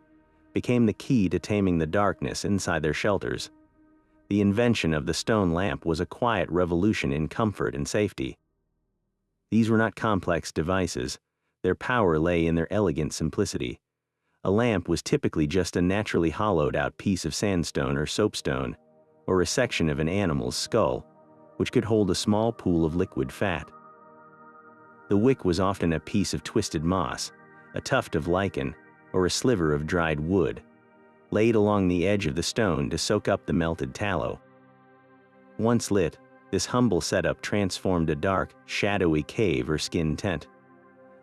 became the key to taming the darkness inside their shelters. The invention of the stone lamp was a quiet revolution in comfort and safety. These were not complex devices, Their power lay in their elegant simplicity. A lamp was typically just a naturally hollowed-out piece of sandstone or soapstone, or a section of an animal's skull, which could hold a small pool of liquid fat. The wick was often a piece of twisted moss, a tuft of lichen, or a sliver of dried wood, laid along the edge of the stone to soak up the melted tallow. Once lit, this humble setup transformed a dark, shadowy cave or skin tent.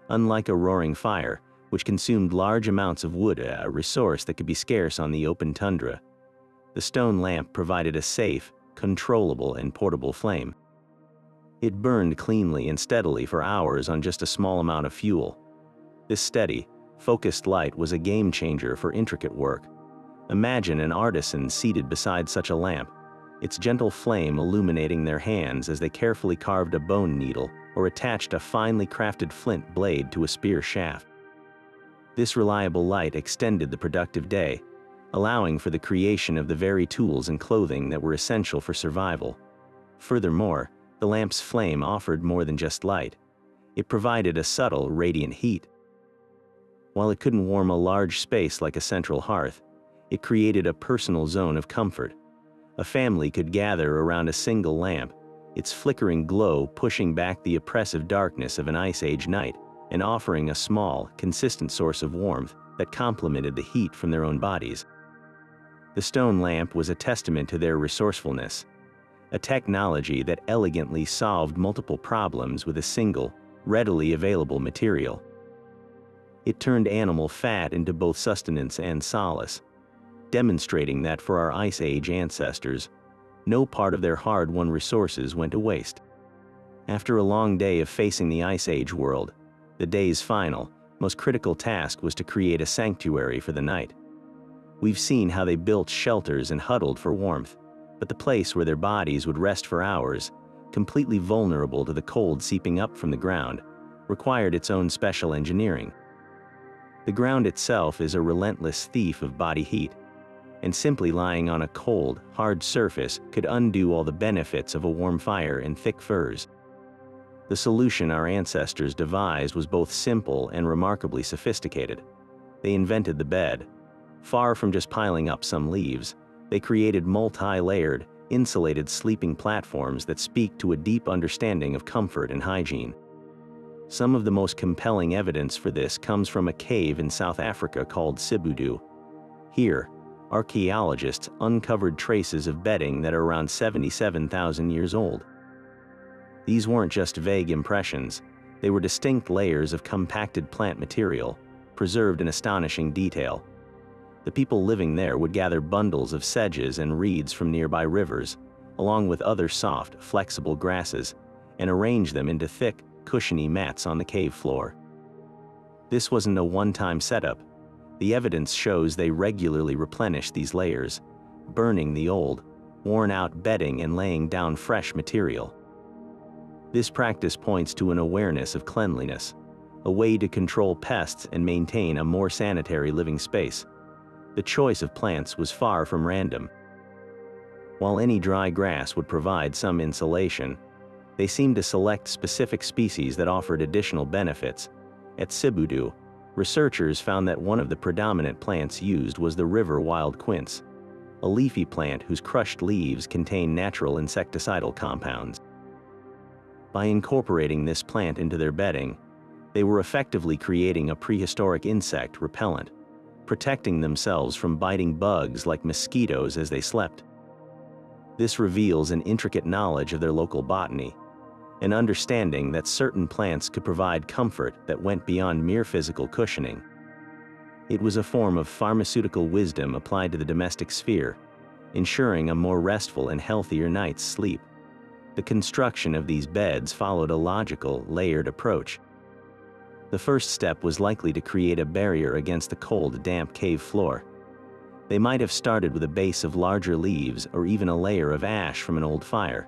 Unlike a roaring fire, which consumed large amounts of wood, a resource that could be scarce on the open tundra, the stone lamp provided a safe, controllable, and portable flame. It burned cleanly and steadily for hours on just a small amount of fuel. This steady, focused light was a game changer for intricate work. Imagine an artisan seated beside such a lamp, its gentle flame illuminating their hands as they carefully carved a bone needle or attached a finely crafted flint blade to a spear shaft. This reliable light extended the productive day, allowing for the creation of the very tools and clothing that were essential for survival. Furthermore, the lamp's flame offered more than just light. It provided a subtle, radiant heat. While it couldn't warm a large space like a central hearth, it created a personal zone of comfort. A family could gather around a single lamp, its flickering glow pushing back the oppressive darkness of an Ice Age night and offering a small, consistent source of warmth that complemented the heat from their own bodies. The stone lamp was a testament to their resourcefulness, a technology that elegantly solved multiple problems with a single, readily available material. It turned animal fat into both sustenance and solace, demonstrating that for our Ice Age ancestors, no part of their hard-won resources went to waste. After a long day of facing the Ice Age world, the day's final, most critical task was to create a sanctuary for the night. We've seen how they built shelters and huddled for warmth, but the place where their bodies would rest for hours, completely vulnerable to the cold seeping up from the ground, required its own special engineering. The ground itself is a relentless thief of body heat, and simply lying on a cold, hard surface could undo all the benefits of a warm fire and thick furs. The solution our ancestors devised was both simple and remarkably sophisticated. They invented the bed. Far from just piling up some leaves, they created multi-layered, insulated sleeping platforms that speak to a deep understanding of comfort and hygiene. Some of the most compelling evidence for this comes from a cave in South Africa called Sibudu. Here, archaeologists uncovered traces of bedding that are around 77,000 years old. These weren't just vague impressions, they were distinct layers of compacted plant material, preserved in astonishing detail. The people living there would gather bundles of sedges and reeds from nearby rivers, along with other soft, flexible grasses, and arrange them into thick, cushiony mats on the cave floor. This wasn't a one-time setup. The evidence shows they regularly replenished these layers, burning the old, worn-out bedding and laying down fresh material. This practice points to an awareness of cleanliness, a way to control pests and maintain a more sanitary living space. The choice of plants was far from random. While any dry grass would provide some insulation, they seemed to select specific species that offered additional benefits. At Sibudu, researchers found that one of the predominant plants used was the river wild quince, a leafy plant whose crushed leaves contain natural insecticidal compounds. By incorporating this plant into their bedding, they were effectively creating a prehistoric insect repellent, protecting themselves from biting bugs like mosquitoes as they slept. This reveals an intricate knowledge of their local botany, an understanding that certain plants could provide comfort that went beyond mere physical cushioning. It was a form of pharmaceutical wisdom applied to the domestic sphere, ensuring a more restful and healthier night's sleep. The construction of these beds followed a logical, layered approach. The first step was likely to create a barrier against the cold, damp cave floor. They might have started with a base of larger leaves or even a layer of ash from an old fire,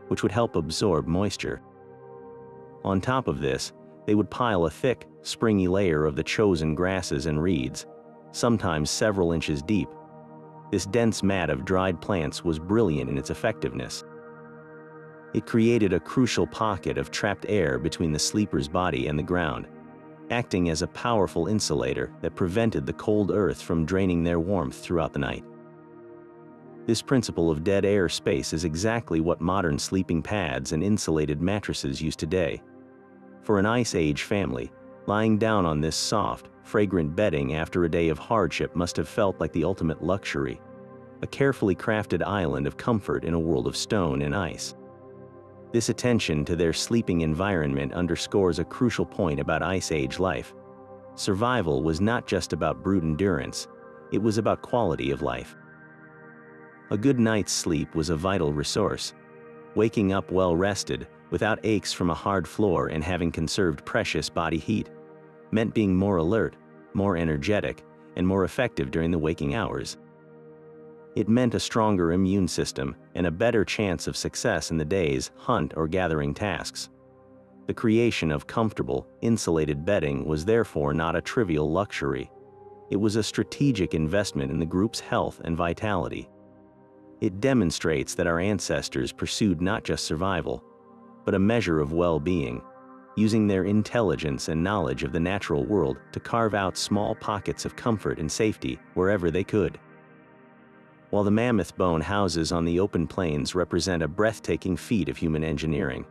which would help absorb moisture. On top of this, they would pile a thick, springy layer of the chosen grasses and reeds, sometimes several inches deep. This dense mat of dried plants was brilliant in its effectiveness. It created a crucial pocket of trapped air between the sleeper's body and the ground, acting as a powerful insulator that prevented the cold earth from draining their warmth throughout the night. This principle of dead air space is exactly what modern sleeping pads and insulated mattresses use today. For an Ice Age family, lying down on this soft, fragrant bedding after a day of hardship must have felt like the ultimate luxury, a carefully crafted island of comfort in a world of stone and ice. This attention to their sleeping environment underscores a crucial point about Ice Age life. Survival was not just about brute endurance, it was about quality of life. A good night's sleep was a vital resource. Waking up well rested, without aches from a hard floor and having conserved precious body heat, meant being more alert, more energetic, and more effective during the waking hours. It meant a stronger immune system and a better chance of success in the day's hunt or gathering tasks. The creation of comfortable, insulated bedding was therefore not a trivial luxury. It was a strategic investment in the group's health and vitality. It demonstrates that our ancestors pursued not just survival, but a measure of well-being, using their intelligence and knowledge of the natural world to carve out small pockets of comfort and safety wherever they could. While the mammoth bone houses on the open plains represent a breathtaking feat of human engineering,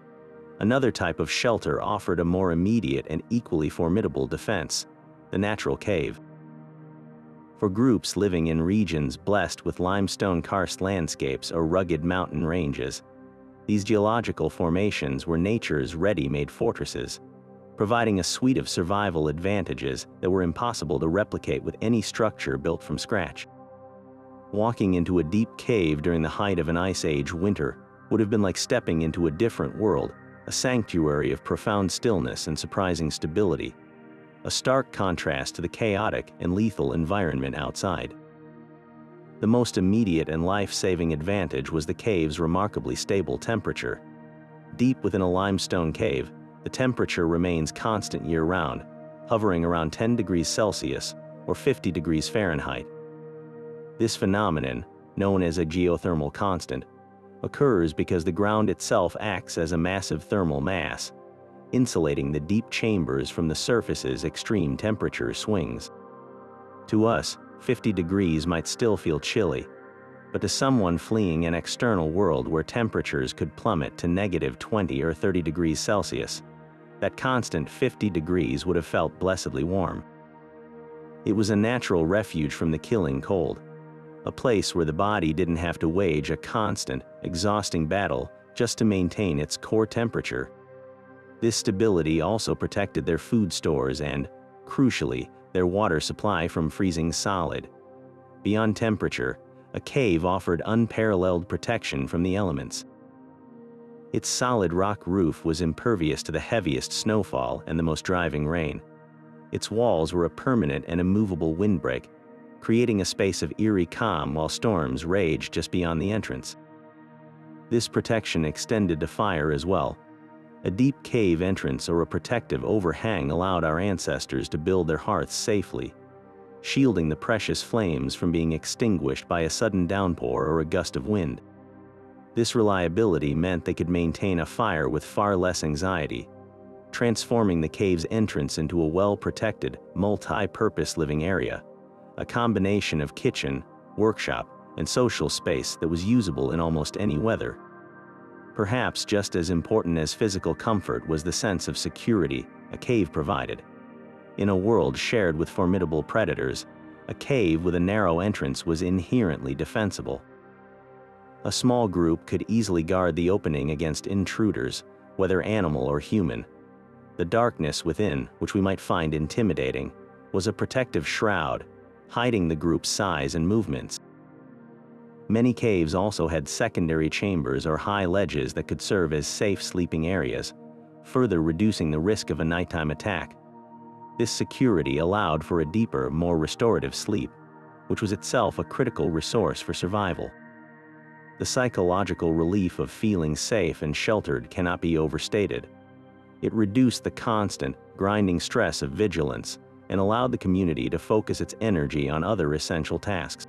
another type of shelter offered a more immediate and equally formidable defense: the natural cave. For groups living in regions blessed with limestone karst landscapes or rugged mountain ranges, these geological formations were nature's ready-made fortresses, providing a suite of survival advantages that were impossible to replicate with any structure built from scratch. Walking into a deep cave during the height of an Ice Age winter would have been like stepping into a different world, a sanctuary of profound stillness and surprising stability, a stark contrast to the chaotic and lethal environment outside. The most immediate and life-saving advantage was the cave's remarkably stable temperature. Deep within a limestone cave, the temperature remains constant year-round, hovering around 10 degrees Celsius or 50 degrees Fahrenheit. This phenomenon, known as a geothermal constant, occurs because the ground itself acts as a massive thermal mass, insulating the deep chambers from the surface's extreme temperature swings. To us, 50 degrees might still feel chilly, but to someone fleeing an external world where temperatures could plummet to -20 or 30 degrees Celsius, that constant 50 degrees would have felt blessedly warm. It was a natural refuge from the killing cold, a place where the body didn't have to wage a constant, exhausting battle just to maintain its core temperature. This stability also protected their food stores and, crucially, their water supply from freezing solid. Beyond temperature, a cave offered unparalleled protection from the elements. Its solid rock roof was impervious to the heaviest snowfall and the most driving rain. Its walls were a permanent and immovable windbreak, creating a space of eerie calm while storms raged just beyond the entrance. This protection extended to fire as well. A deep cave entrance or a protective overhang allowed our ancestors to build their hearths safely, shielding the precious flames from being extinguished by a sudden downpour or a gust of wind. This reliability meant they could maintain a fire with far less anxiety, transforming the cave's entrance into a well-protected, multi-purpose living area, a combination of kitchen, workshop, and social space that was usable in almost any weather. Perhaps just as important as physical comfort was the sense of security a cave provided. In a world shared with formidable predators, a cave with a narrow entrance was inherently defensible. A small group could easily guard the opening against intruders, whether animal or human. The darkness within, which we might find intimidating, was a protective shroud, hiding the group's size and movements. Many caves also had secondary chambers or high ledges that could serve as safe sleeping areas, further reducing the risk of a nighttime attack. This security allowed for a deeper, more restorative sleep, which was itself a critical resource for survival. The psychological relief of feeling safe and sheltered cannot be overstated. It reduced the constant, grinding stress of vigilance and allowed the community to focus its energy on other essential tasks.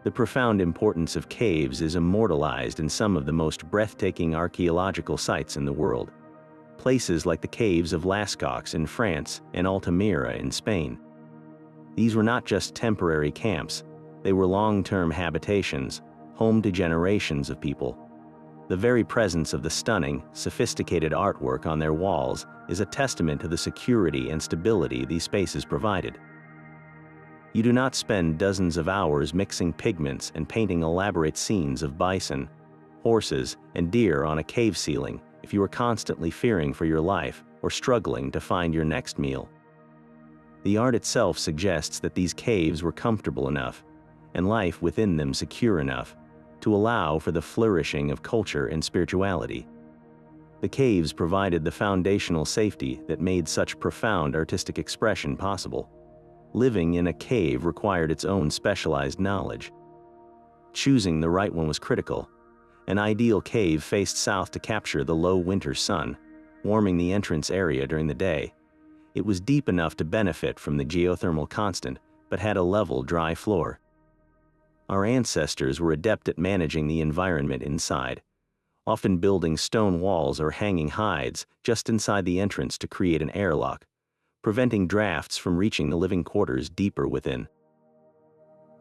The profound importance of caves is immortalized in some of the most breathtaking archaeological sites in the world. places like the caves of Lascaux in France and Altamira in Spain. These were not just temporary camps, they were long-term habitations, home to generations of people. The very presence of the stunning, sophisticated artwork on their walls is a testament to the security and stability these spaces provided. You do not spend dozens of hours mixing pigments and painting elaborate scenes of bison, horses, and deer on a cave ceiling if you are constantly fearing for your life or struggling to find your next meal. The art itself suggests that these caves were comfortable enough, and life within them secure enough, to allow for the flourishing of culture and spirituality. The caves provided the foundational safety that made such profound artistic expression possible. Living in a cave required its own specialized knowledge. Choosing the right one was critical. An ideal cave faced south to capture the low winter sun, warming the entrance area during the day. It was deep enough to benefit from the geothermal constant, but had a level, dry floor. Our ancestors were adept at managing the environment inside, often building stone walls or hanging hides just inside the entrance to create an airlock, preventing drafts from reaching the living quarters deeper within.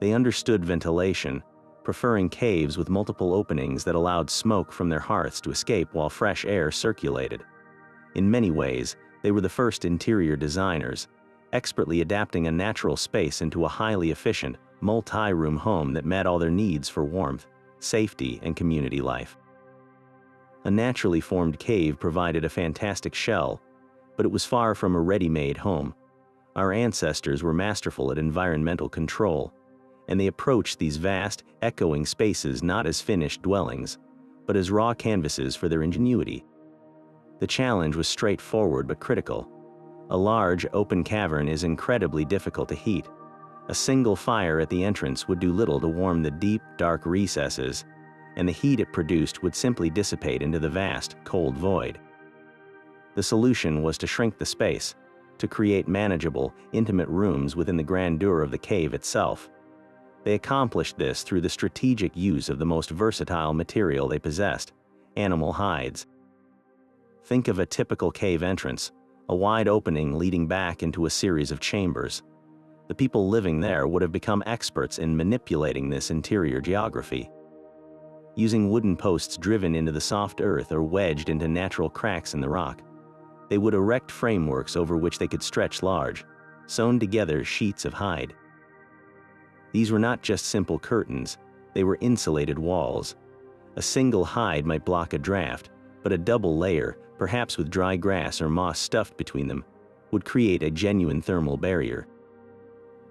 They understood ventilation, preferring caves with multiple openings that allowed smoke from their hearths to escape while fresh air circulated. In many ways, they were the first interior designers, expertly adapting a natural space into a highly efficient, multi-room home that met all their needs for warmth, safety, and community life. A naturally formed cave provided a fantastic shell, but it was far from a ready-made home. Our ancestors were masterful at environmental control, and they approached these vast, echoing spaces not as finished dwellings, but as raw canvases for their ingenuity. The challenge was straightforward but critical. A large, open cavern is incredibly difficult to heat. A single fire at the entrance would do little to warm the deep, dark recesses, and the heat it produced would simply dissipate into the vast, cold void. The solution was to shrink the space, to create manageable, intimate rooms within the grandeur of the cave itself. They accomplished this through the strategic use of the most versatile material they possessed, animal hides. Think of a typical cave entrance, a wide opening leading back into a series of chambers. The people living there would have become experts in manipulating this interior geography. Using wooden posts driven into the soft earth or wedged into natural cracks in the rock, they would erect frameworks over which they could stretch large, sewn together sheets of hide. These were not just simple curtains, they were insulated walls. A single hide might block a draft, but a double layer, perhaps with dry grass or moss stuffed between them, would create a genuine thermal barrier.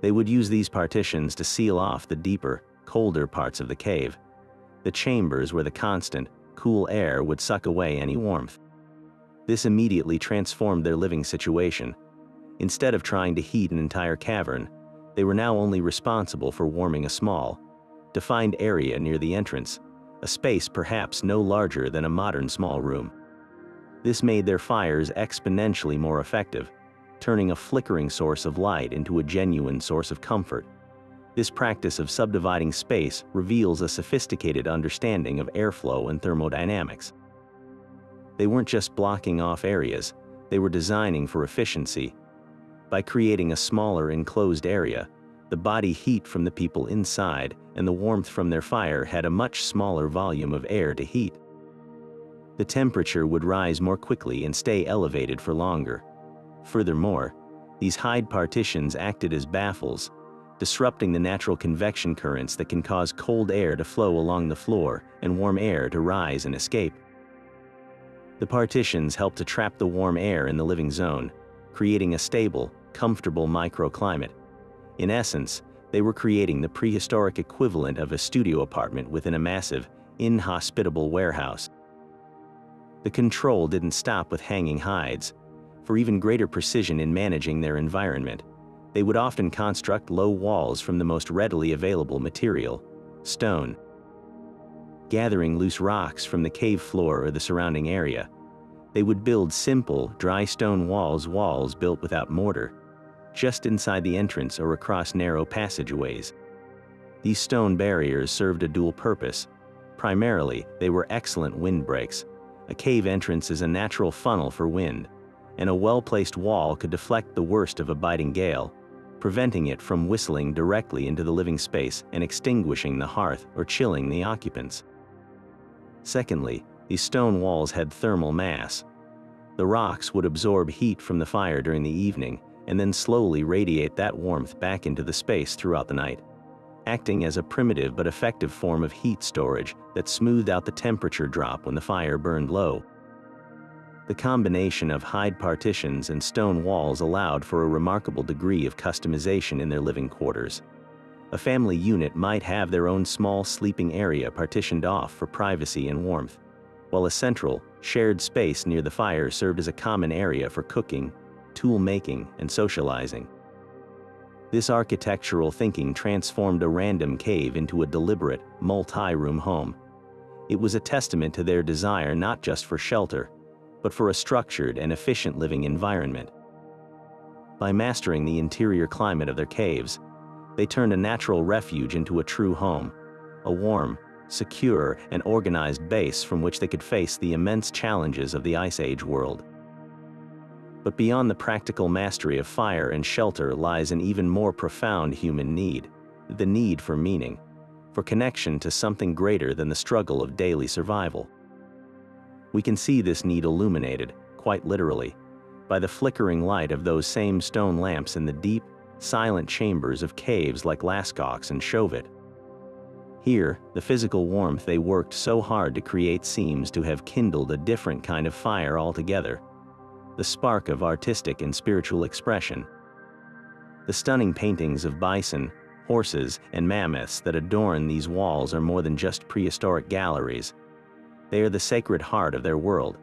They would use these partitions to seal off the deeper, colder parts of the cave, the chambers where the constant, cool air would suck away any warmth. This immediately transformed their living situation. Instead of trying to heat an entire cavern, they were now only responsible for warming a small, defined area near the entrance, a space perhaps no larger than a modern small room. This made their fires exponentially more effective, turning a flickering source of light into a genuine source of comfort. This practice of subdividing space reveals a sophisticated understanding of airflow and thermodynamics. They weren't just blocking off areas, they were designing for efficiency. By creating a smaller enclosed area, the body heat from the people inside and the warmth from their fire had a much smaller volume of air to heat. The temperature would rise more quickly and stay elevated for longer. Furthermore, these hide partitions acted as baffles, disrupting the natural convection currents that can cause cold air to flow along the floor and warm air to rise and escape. The partitions helped to trap the warm air in the living zone, creating a stable, comfortable microclimate. In essence, they were creating the prehistoric equivalent of a studio apartment within a massive, inhospitable warehouse. The control didn't stop with hanging hides. For even greater precision in managing their environment, they would often construct low walls from the most readily available material, stone. Gathering loose rocks from the cave floor or the surrounding area, they would build simple, dry stone walls built without mortar, just inside the entrance or across narrow passageways. These stone barriers served a dual purpose. Primarily, they were excellent windbreaks, A cave entrance is a natural funnel for wind, and a well-placed wall could deflect the worst of a biting gale, preventing it from whistling directly into the living space and extinguishing the hearth or chilling the occupants. Secondly, these stone walls had thermal mass. The rocks would absorb heat from the fire during the evening and then slowly radiate that warmth back into the space throughout the night, acting as a primitive but effective form of heat storage that smoothed out the temperature drop when the fire burned low. The combination of hide partitions and stone walls allowed for a remarkable degree of customization in their living quarters. A family unit might have their own small sleeping area partitioned off for privacy and warmth, while a central, shared space near the fire served as a common area for cooking, tool making, and socializing. This architectural thinking transformed a random cave into a deliberate, multi-room home. It was a testament to their desire not just for shelter, but for a structured and efficient living environment. By mastering the interior climate of their caves, they turned a natural refuge into a true home, a warm, secure, and organized base from which they could face the immense challenges of the Ice Age world. But beyond the practical mastery of fire and shelter lies an even more profound human need, the need for meaning, for connection to something greater than the struggle of daily survival. We can see this need illuminated, quite literally, by the flickering light of those same stone lamps in the deep, silent chambers of caves like Lascaux and Chauvet. Here, the physical warmth they worked so hard to create seems to have kindled a different kind of fire altogether, the spark of artistic and spiritual expression. The stunning paintings of bison, horses, and mammoths that adorn these walls are more than just prehistoric galleries. They are the sacred heart of their world,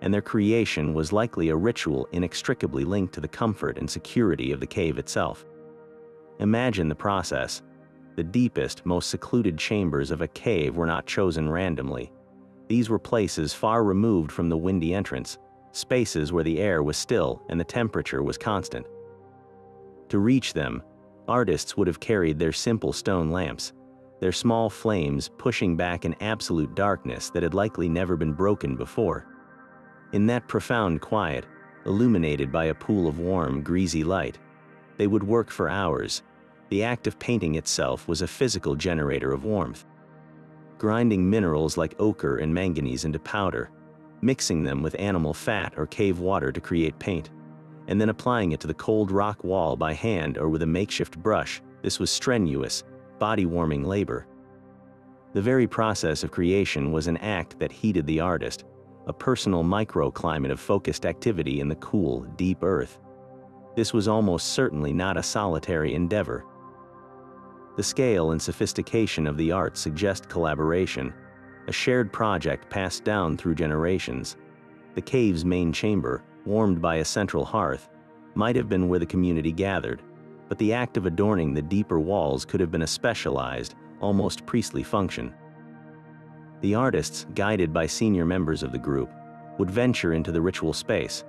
and their creation was likely a ritual inextricably linked to the comfort and security of the cave itself. Imagine the process. The deepest, most secluded chambers of a cave were not chosen randomly. These were places far removed from the windy entrance, spaces where the air was still and the temperature was constant. To reach them, artists would have carried their simple stone lamps, their small flames pushing back an absolute darkness that had likely never been broken before. In that profound quiet, illuminated by a pool of warm, greasy light, they would work for hours. The act of painting itself was a physical generator of warmth. Grinding minerals like ochre and manganese into powder, mixing them with animal fat or cave water to create paint, and then applying it to the cold rock wall by hand or with a makeshift brush, this was strenuous, body-warming labor. The very process of creation was an act that heated the artist, a personal microclimate of focused activity in the cool, deep earth. This was almost certainly not a solitary endeavor. The scale and sophistication of the art suggest collaboration, a shared project passed down through generations. The cave's main chamber, warmed by a central hearth, might have been where the community gathered, but the act of adorning the deeper walls could have been a specialized, almost priestly function. The artists, guided by senior members of the group, would venture into the ritual space,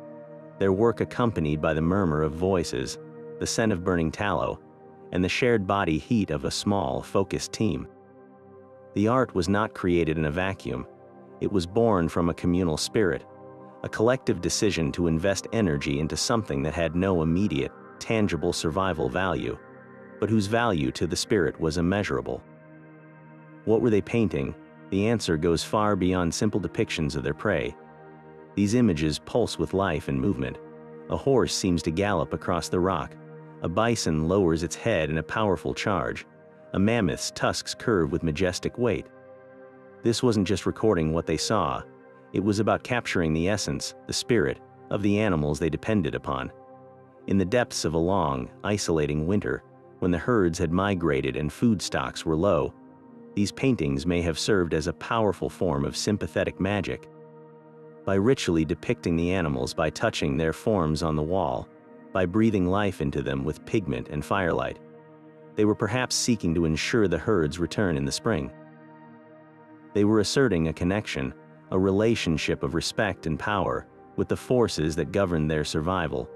their work accompanied by the murmur of voices, the scent of burning tallow, and the shared body heat of a small, focused team. The art was not created in a vacuum. It was born from a communal spirit, a collective decision to invest energy into something that had no immediate, tangible survival value, but whose value to the spirit was immeasurable. What were they painting? The answer goes far beyond simple depictions of their prey. These images pulse with life and movement. A horse seems to gallop across the rock. A bison lowers its head in a powerful charge. A mammoth's tusks curve with majestic weight. This wasn't just recording what they saw. It was about capturing the essence, the spirit, of the animals they depended upon. In the depths of a long, isolating winter, when the herds had migrated and food stocks were low, these paintings may have served as a powerful form of sympathetic magic. By ritually depicting the animals by touching their forms on the wall, by breathing life into them with pigment and firelight, they were perhaps seeking to ensure the herd's return in the spring. They were asserting a connection, a relationship of respect and power with the forces that governed their survival.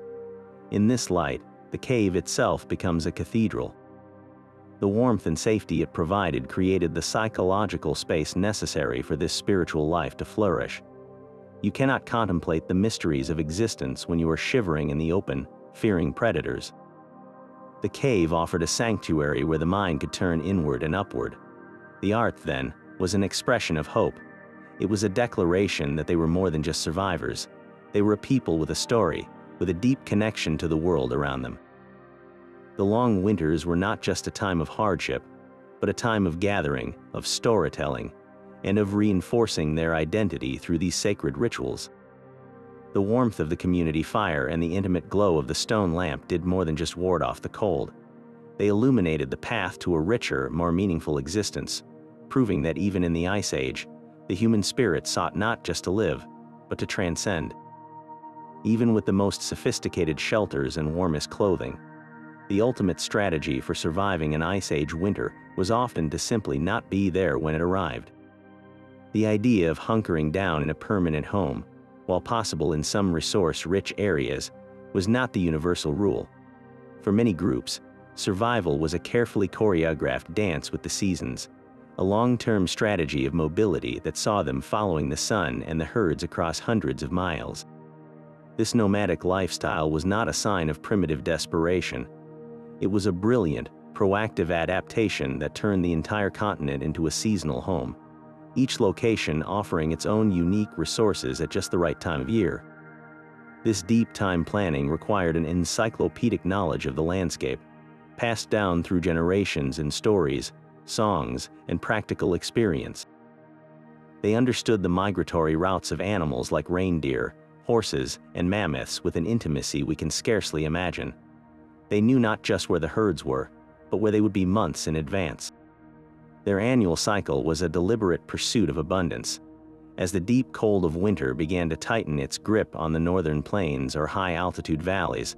In this light, the cave itself becomes a cathedral. The warmth and safety it provided created the psychological space necessary for this spiritual life to flourish. You cannot contemplate the mysteries of existence when you are shivering in the open, fearing predators. The cave offered a sanctuary where the mind could turn inward and upward. The art, then, was an expression of hope. It was a declaration that they were more than just survivors. They were a people with a story, with a deep connection to the world around them. The long winters were not just a time of hardship, but a time of gathering, of storytelling, and of reinforcing their identity through these sacred rituals. The warmth of the community fire and the intimate glow of the stone lamp did more than just ward off the cold. They illuminated the path to a richer, more meaningful existence, proving that even in the Ice Age, the human spirit sought not just to live, but to transcend. Even with the most sophisticated shelters and warmest clothing, the ultimate strategy for surviving an Ice Age winter was often to simply not be there when it arrived. The idea of hunkering down in a permanent home, while possible in some resource-rich areas, was not the universal rule. For many groups, survival was a carefully choreographed dance with the seasons, a long-term strategy of mobility that saw them following the sun and the herds across hundreds of miles. This nomadic lifestyle was not a sign of primitive desperation. It was a brilliant, proactive adaptation that turned the entire continent into a seasonal home, each location offering its own unique resources at just the right time of year. This deep time planning required an encyclopedic knowledge of the landscape, passed down through generations in stories, songs, and practical experience. They understood the migratory routes of animals like reindeer, horses, and mammoths with an intimacy we can scarcely imagine. They knew not just where the herds were, but where they would be months in advance. Their annual cycle was a deliberate pursuit of abundance. As the deep cold of winter began to tighten its grip on the northern plains or high-altitude valleys,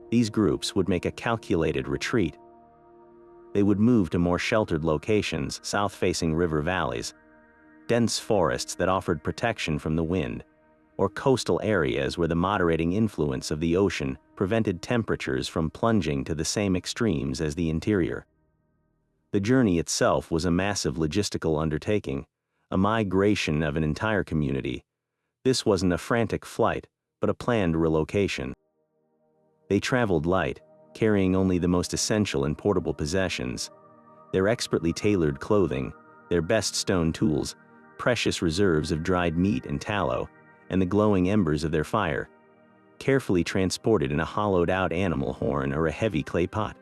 these groups would make a calculated retreat. They would move to more sheltered locations, south-facing river valleys, dense forests that offered protection from the wind, or coastal areas where the moderating influence of the ocean prevented temperatures from plunging to the same extremes as the interior. The journey itself was a massive logistical undertaking, a migration of an entire community. This wasn't a frantic flight, but a planned relocation. They traveled light, carrying only the most essential and portable possessions. Their expertly tailored clothing, their best stone tools, precious reserves of dried meat and tallow, and the glowing embers of their fire, carefully transported in a hollowed-out animal horn or a heavy clay pot.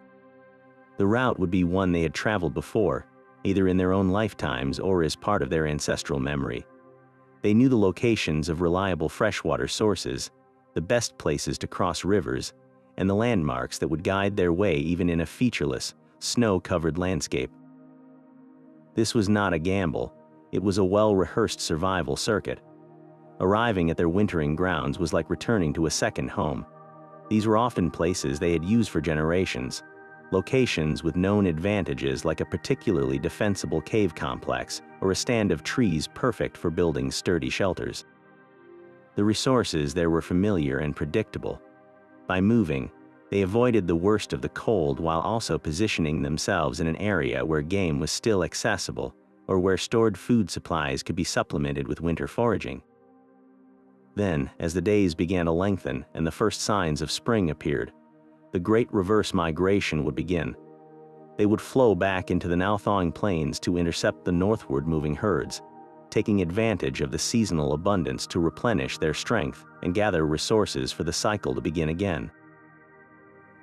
The route would be one they had traveled before, either in their own lifetimes or as part of their ancestral memory. They knew the locations of reliable freshwater sources, the best places to cross rivers, and the landmarks that would guide their way even in a featureless, snow-covered landscape. This was not a gamble, it was a well-rehearsed survival circuit. Arriving at their wintering grounds was like returning to a second home. These were often places they had used for generations, locations with known advantages like a particularly defensible cave complex or a stand of trees perfect for building sturdy shelters. The resources there were familiar and predictable. By moving, they avoided the worst of the cold while also positioning themselves in an area where game was still accessible or where stored food supplies could be supplemented with winter foraging. Then, as the days began to lengthen and the first signs of spring appeared, the great reverse migration would begin. They would flow back into the now thawing plains to intercept the northward moving herds, taking advantage of the seasonal abundance to replenish their strength and gather resources for the cycle to begin again.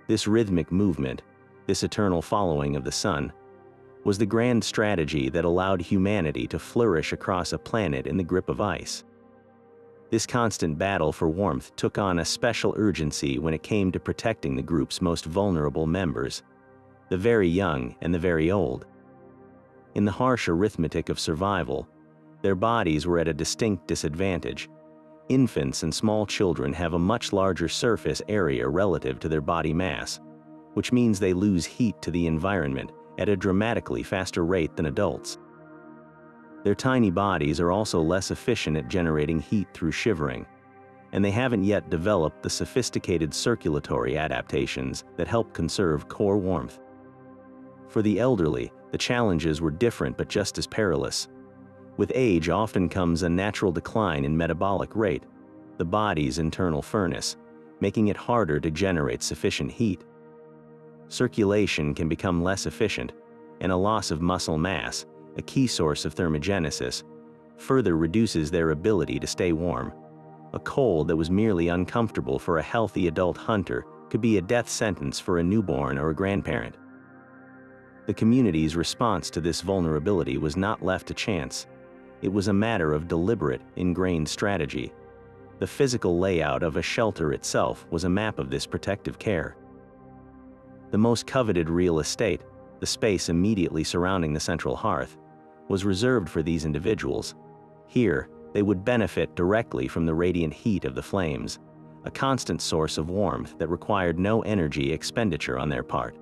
This rhythmic movement, this eternal following of the sun, was the grand strategy that allowed humanity to flourish across a planet in the grip of ice. This constant battle for warmth took on a special urgency when it came to protecting the group's most vulnerable members, the very young and the very old. In the harsh arithmetic of survival, their bodies were at a distinct disadvantage. Infants and small children have a much larger surface area relative to their body mass, which means they lose heat to the environment at a dramatically faster rate than adults. Their tiny bodies are also less efficient at generating heat through shivering, and they haven't yet developed the sophisticated circulatory adaptations that help conserve core warmth. For the elderly, the challenges were different but just as perilous. With age often comes a natural decline in metabolic rate, the body's internal furnace, making it harder to generate sufficient heat. Circulation can become less efficient, and a loss of muscle mass, a key source of thermogenesis, further reduces their ability to stay warm. A cold that was merely uncomfortable for a healthy adult hunter could be a death sentence for a newborn or a grandparent. The community's response to this vulnerability was not left to chance. It was a matter of deliberate, ingrained strategy. The physical layout of a shelter itself was a map of this protective care. The most coveted real estate, the space immediately surrounding the central hearth, was reserved for these individuals. Here, they would benefit directly from the radiant heat of the flames, a constant source of warmth that required no energy expenditure on their part.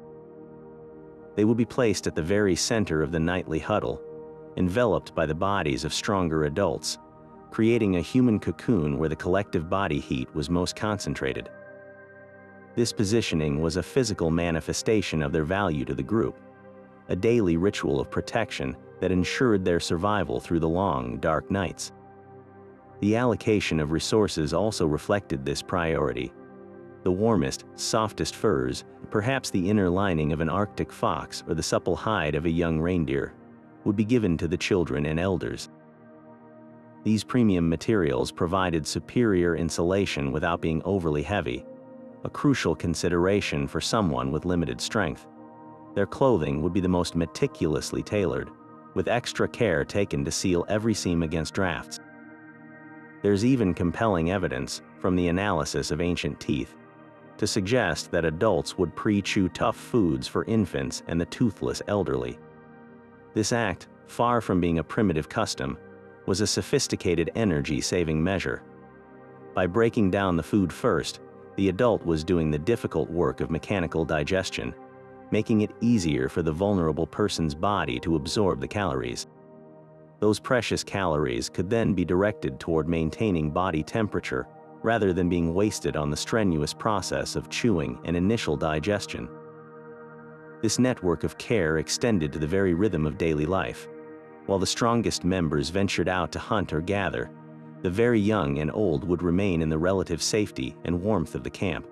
They would be placed at the very center of the nightly huddle, enveloped by the bodies of stronger adults, creating a human cocoon where the collective body heat was most concentrated. This positioning was a physical manifestation of their value to the group, a daily ritual of protection that ensured their survival through the long, dark nights. The allocation of resources also reflected this priority. The warmest, softest furs, perhaps the inner lining of an Arctic fox or the supple hide of a young reindeer, would be given to the children and elders. These premium materials provided superior insulation without being overly heavy, a crucial consideration for someone with limited strength. Their clothing would be the most meticulously tailored, with extra care taken to seal every seam against drafts. There's even compelling evidence, from the analysis of ancient teeth, to suggest that adults would pre-chew tough foods for infants and the toothless elderly. This act, far from being a primitive custom, was a sophisticated energy-saving measure. By breaking down the food first, the adult was doing the difficult work of mechanical digestion, making it easier for the vulnerable person's body to absorb the calories. Those precious calories could then be directed toward maintaining body temperature rather than being wasted on the strenuous process of chewing and initial digestion. This network of care extended to the very rhythm of daily life. While the strongest members ventured out to hunt or gather, the very young and old would remain in the relative safety and warmth of the camp,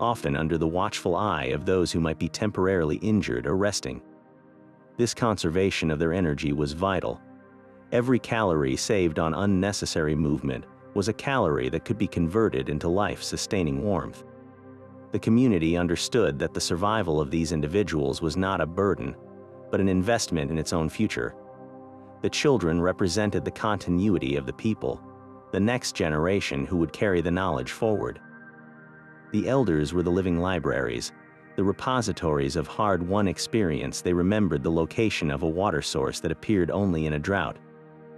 often under the watchful eye of those who might be temporarily injured or resting. This conservation of their energy was vital. Every calorie saved on unnecessary movement was a calorie that could be converted into life-sustaining warmth. The community understood that the survival of these individuals was not a burden, but an investment in its own future. The children represented the continuity of the people, the next generation who would carry the knowledge forward. The elders were the living libraries, the repositories of hard-won experience. They remembered the location of a water source that appeared only in a drought,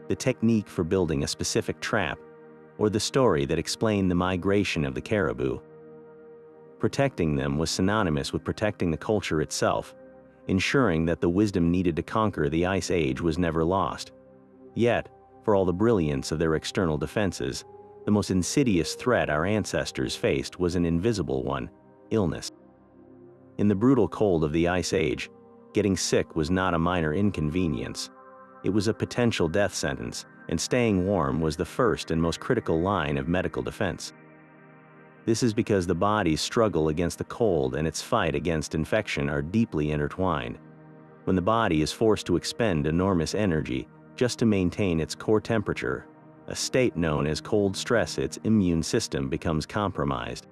the technique for building a specific trap, or the story that explained the migration of the caribou. Protecting them was synonymous with protecting the culture itself, ensuring that the wisdom needed to conquer the Ice Age was never lost. Yet, for all the brilliance of their external defenses, the most insidious threat our ancestors faced was an invisible one: illness. In the brutal cold of the Ice Age, getting sick was not a minor inconvenience. It was a potential death sentence, and staying warm was the first and most critical line of medical defense. This is because the body's struggle against the cold and its fight against infection are deeply intertwined. When the body is forced to expend enormous energy just to maintain its core temperature, a state known as cold stress, its immune system becomes compromised.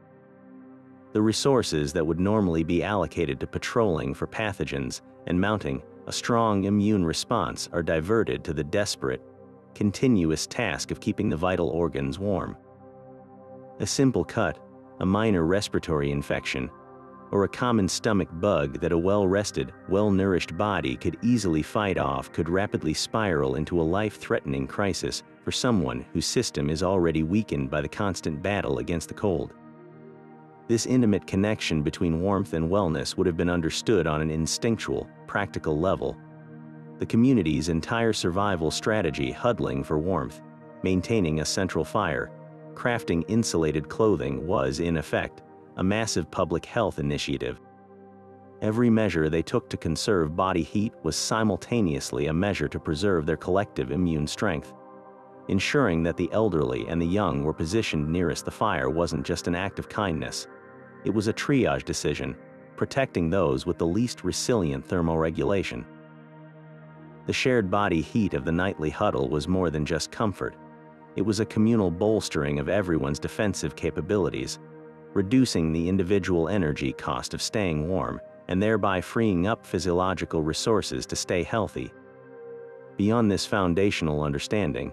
The resources that would normally be allocated to patrolling for pathogens and mounting a strong immune response are diverted to the desperate, continuous task of keeping the vital organs warm. A simple cut, a minor respiratory infection, or a common stomach bug that a well-rested, well-nourished body could easily fight off could rapidly spiral into a life-threatening crisis for someone whose system is already weakened by the constant battle against the cold. This intimate connection between warmth and wellness would have been understood on an instinctual, practical level. The community's entire survival strategy, huddling for warmth, maintaining a central fire, crafting insulated clothing, was, in effect, a massive public health initiative. Every measure they took to conserve body heat was simultaneously a measure to preserve their collective immune strength. Ensuring that the elderly and the young were positioned nearest the fire wasn't just an act of kindness. It was a triage decision, protecting those with the least resilient thermoregulation. The shared body heat of the nightly huddle was more than just comfort. It was a communal bolstering of everyone's defensive capabilities, reducing the individual energy cost of staying warm, and thereby freeing up physiological resources to stay healthy. Beyond this foundational understanding,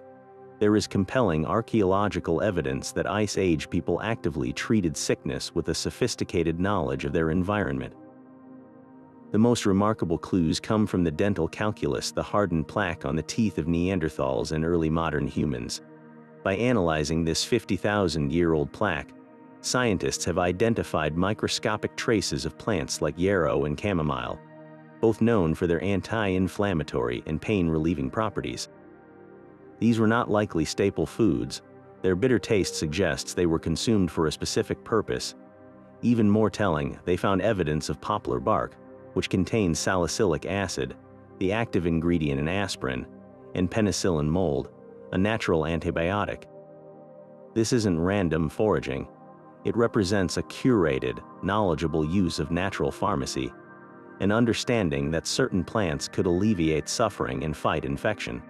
there is compelling archaeological evidence that Ice Age people actively treated sickness with a sophisticated knowledge of their environment. The most remarkable clues come from the dental calculus, the hardened plaque on the teeth of Neanderthals and early modern humans. By analyzing this 50,000-year-old plaque, scientists have identified microscopic traces of plants like yarrow and chamomile, both known for their anti-inflammatory and pain-relieving properties. These were not likely staple foods. Their bitter taste suggests they were consumed for a specific purpose. Even more telling, they found evidence of poplar bark, which contains salicylic acid, the active ingredient in aspirin, and penicillin mold, a natural antibiotic. This isn't random foraging. It represents a curated, knowledgeable use of natural pharmacy, an understanding that certain plants could alleviate suffering and fight infection.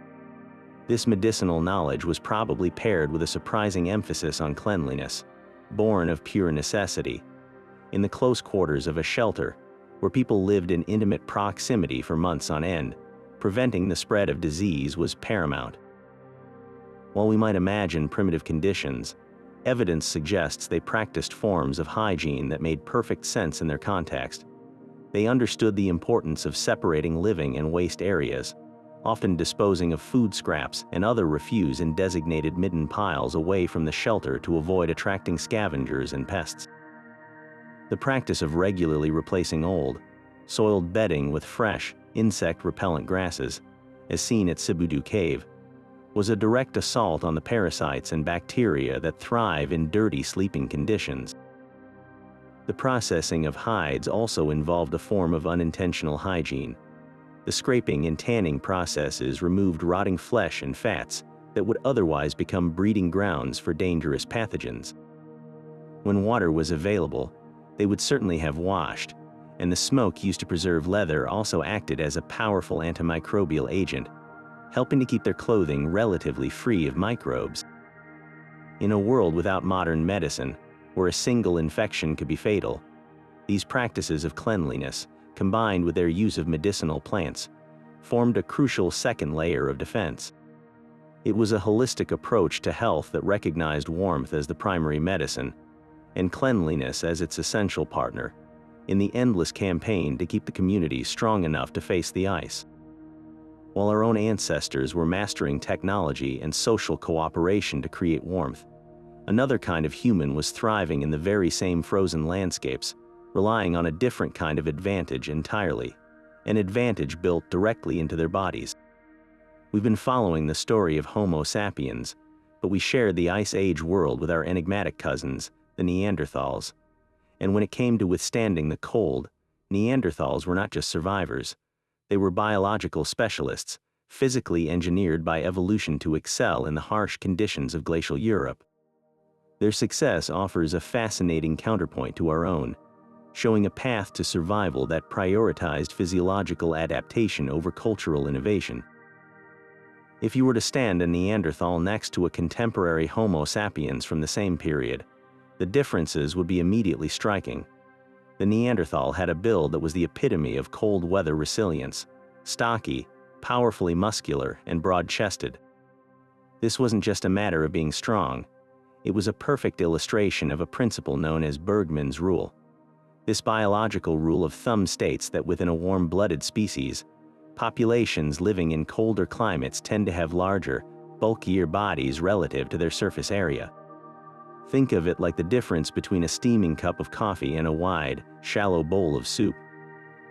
This medicinal knowledge was probably paired with a surprising emphasis on cleanliness, born of pure necessity. In the close quarters of a shelter, where people lived in intimate proximity for months on end, preventing the spread of disease was paramount. While we might imagine primitive conditions, evidence suggests they practiced forms of hygiene that made perfect sense in their context. They understood the importance of separating living and waste areas, often disposing of food scraps and other refuse in designated midden piles away from the shelter to avoid attracting scavengers and pests. The practice of regularly replacing old, soiled bedding with fresh, insect-repellent grasses, as seen at Sibudu Cave, was a direct assault on the parasites and bacteria that thrive in dirty sleeping conditions. The processing of hides also involved a form of unintentional hygiene. The scraping and tanning processes removed rotting flesh and fats that would otherwise become breeding grounds for dangerous pathogens. When water was available, they would certainly have washed, and the smoke used to preserve leather also acted as a powerful antimicrobial agent, helping to keep their clothing relatively free of microbes. In a world without modern medicine, where a single infection could be fatal, these practices of cleanliness, combined with their use of medicinal plants, formed a crucial second layer of defense. It was a holistic approach to health that recognized warmth as the primary medicine, and cleanliness as its essential partner, in the endless campaign to keep the community strong enough to face the ice. While our own ancestors were mastering technology and social cooperation to create warmth, another kind of human was thriving in the very same frozen landscapes, relying on a different kind of advantage entirely, an advantage built directly into their bodies. We've been following the story of Homo sapiens, but we shared the Ice Age world with our enigmatic cousins, the Neanderthals. And when it came to withstanding the cold, Neanderthals were not just survivors. They were biological specialists, physically engineered by evolution to excel in the harsh conditions of glacial Europe. Their success offers a fascinating counterpoint to our own, showing a path to survival that prioritized physiological adaptation over cultural innovation. If you were to stand a Neanderthal next to a contemporary Homo sapiens from the same period, the differences would be immediately striking. The Neanderthal had a build that was the epitome of cold weather resilience, stocky, powerfully muscular, and broad-chested. This wasn't just a matter of being strong. It was a perfect illustration of a principle known as Bergmann's rule. This biological rule of thumb states that within a warm-blooded species, populations living in colder climates tend to have larger, bulkier bodies relative to their surface area. Think of it like the difference between a steaming cup of coffee and a wide, shallow bowl of soup.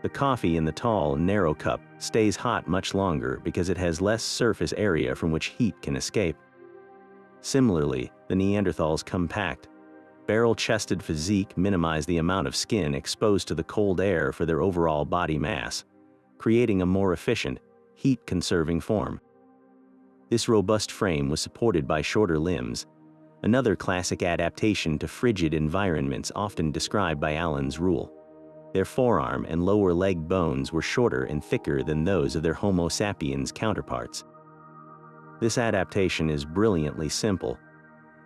The coffee in the tall, narrow cup stays hot much longer because it has less surface area from which heat can escape. Similarly, the Neanderthals' compact, barrel-chested physique minimized the amount of skin exposed to the cold air for their overall body mass, creating a more efficient, heat-conserving form. This robust frame was supported by shorter limbs, another classic adaptation to frigid environments often described by Allen's rule. Their forearm and lower leg bones were shorter and thicker than those of their Homo sapiens counterparts. This adaptation is brilliantly simple.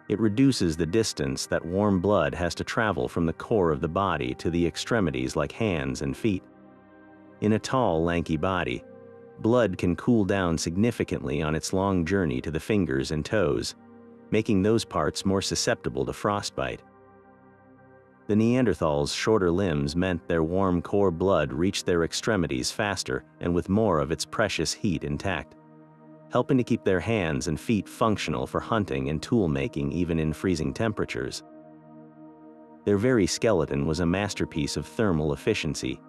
It reduces the distance that warm blood has to travel from the core of the body to the extremities like hands and feet. In a tall, lanky body, blood can cool down significantly on its long journey to the fingers and toes, making those parts more susceptible to frostbite. The Neanderthals' shorter limbs meant their warm core blood reached their extremities faster and with more of its precious heat intact, helping to keep their hands and feet functional for hunting and tool-making even in freezing temperatures. Their very skeleton was a masterpiece of thermal efficiency.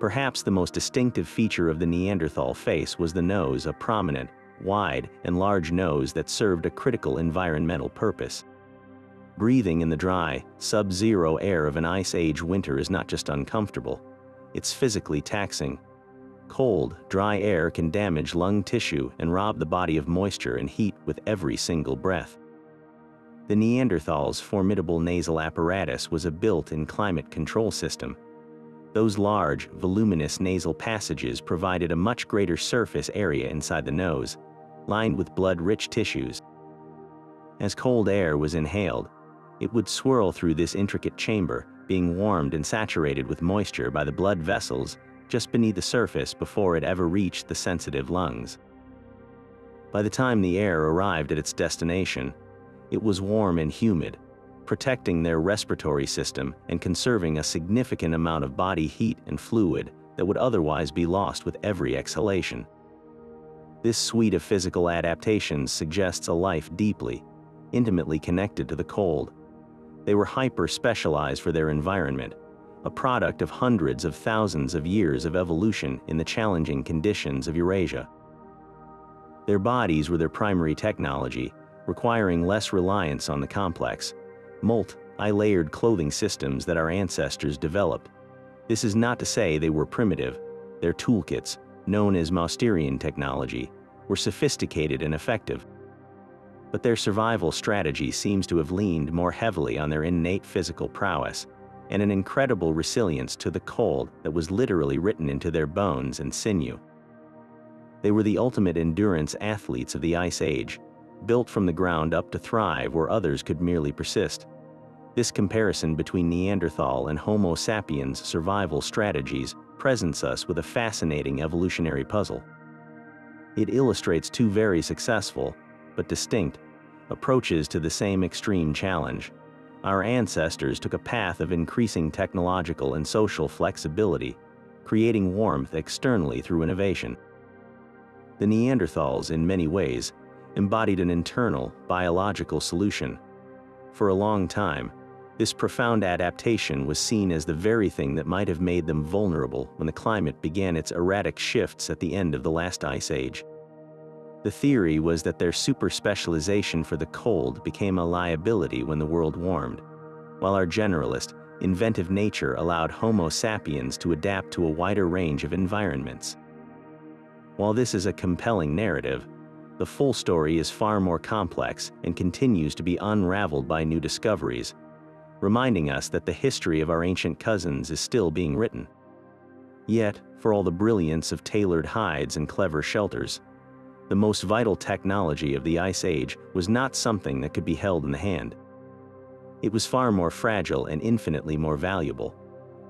Perhaps the most distinctive feature of the Neanderthal face was the nose, a prominent, wide, and large nose that served a critical environmental purpose. Breathing in the dry, sub-zero air of an Ice Age winter is not just uncomfortable, it's physically taxing. Cold, dry air can damage lung tissue and rob the body of moisture and heat with every single breath. The Neanderthals' formidable nasal apparatus was a built-in climate control system. Those large, voluminous nasal passages provided a much greater surface area inside the nose, lined with blood-rich tissues. As cold air was inhaled, it would swirl through this intricate chamber, being warmed and saturated with moisture by the blood vessels just beneath the surface before it ever reached the sensitive lungs. By the time the air arrived at its destination, it was warm and humid, protecting their respiratory system and conserving a significant amount of body heat and fluid that would otherwise be lost with every exhalation. This suite of physical adaptations suggests a life deeply, intimately connected to the cold. They were hyper-specialized for their environment, a product of hundreds of thousands of years of evolution in the challenging conditions of Eurasia. Their bodies were their primary technology, requiring less reliance on the complex, multi-layered clothing systems that our ancestors developed. This is not to say they were primitive. Their toolkits, known as Mousterian technology, were sophisticated and effective. But their survival strategy seems to have leaned more heavily on their innate physical prowess and an incredible resilience to the cold that was literally written into their bones and sinew. They were the ultimate endurance athletes of the Ice Age, built from the ground up to thrive where others could merely persist. This comparison between Neanderthal and Homo sapiens survival strategies presents us with a fascinating evolutionary puzzle. It illustrates two very successful, but distinct, approaches to the same extreme challenge. Our ancestors took a path of increasing technological and social flexibility, creating warmth externally through innovation. The Neanderthals, in many ways, embodied an internal, biological solution. For a long time, this profound adaptation was seen as the very thing that might have made them vulnerable when the climate began its erratic shifts at the end of the last Ice Age. The theory was that their super-specialization for the cold became a liability when the world warmed, while our generalist, inventive nature allowed Homo sapiens to adapt to a wider range of environments. While this is a compelling narrative, the full story is far more complex and continues to be unraveled by new discoveries, reminding us that the history of our ancient cousins is still being written. Yet, for all the brilliance of tailored hides and clever shelters, the most vital technology of the Ice Age was not something that could be held in the hand. It was far more fragile and infinitely more valuable.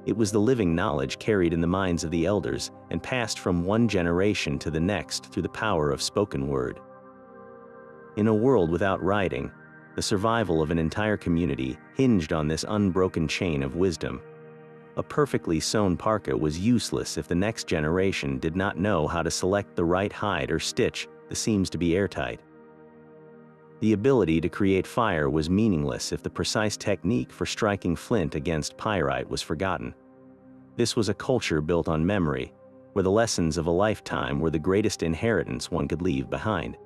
It was the living knowledge carried in the minds of the elders and passed from one generation to the next through the power of spoken word. In a world without writing, the survival of an entire community hinged on this unbroken chain of wisdom. A perfectly sewn parka was useless if the next generation did not know how to select the right hide or stitch the seams to be airtight. The ability to create fire was meaningless if the precise technique for striking flint against pyrite was forgotten. This was a culture built on memory, where the lessons of a lifetime were the greatest inheritance one could leave behind.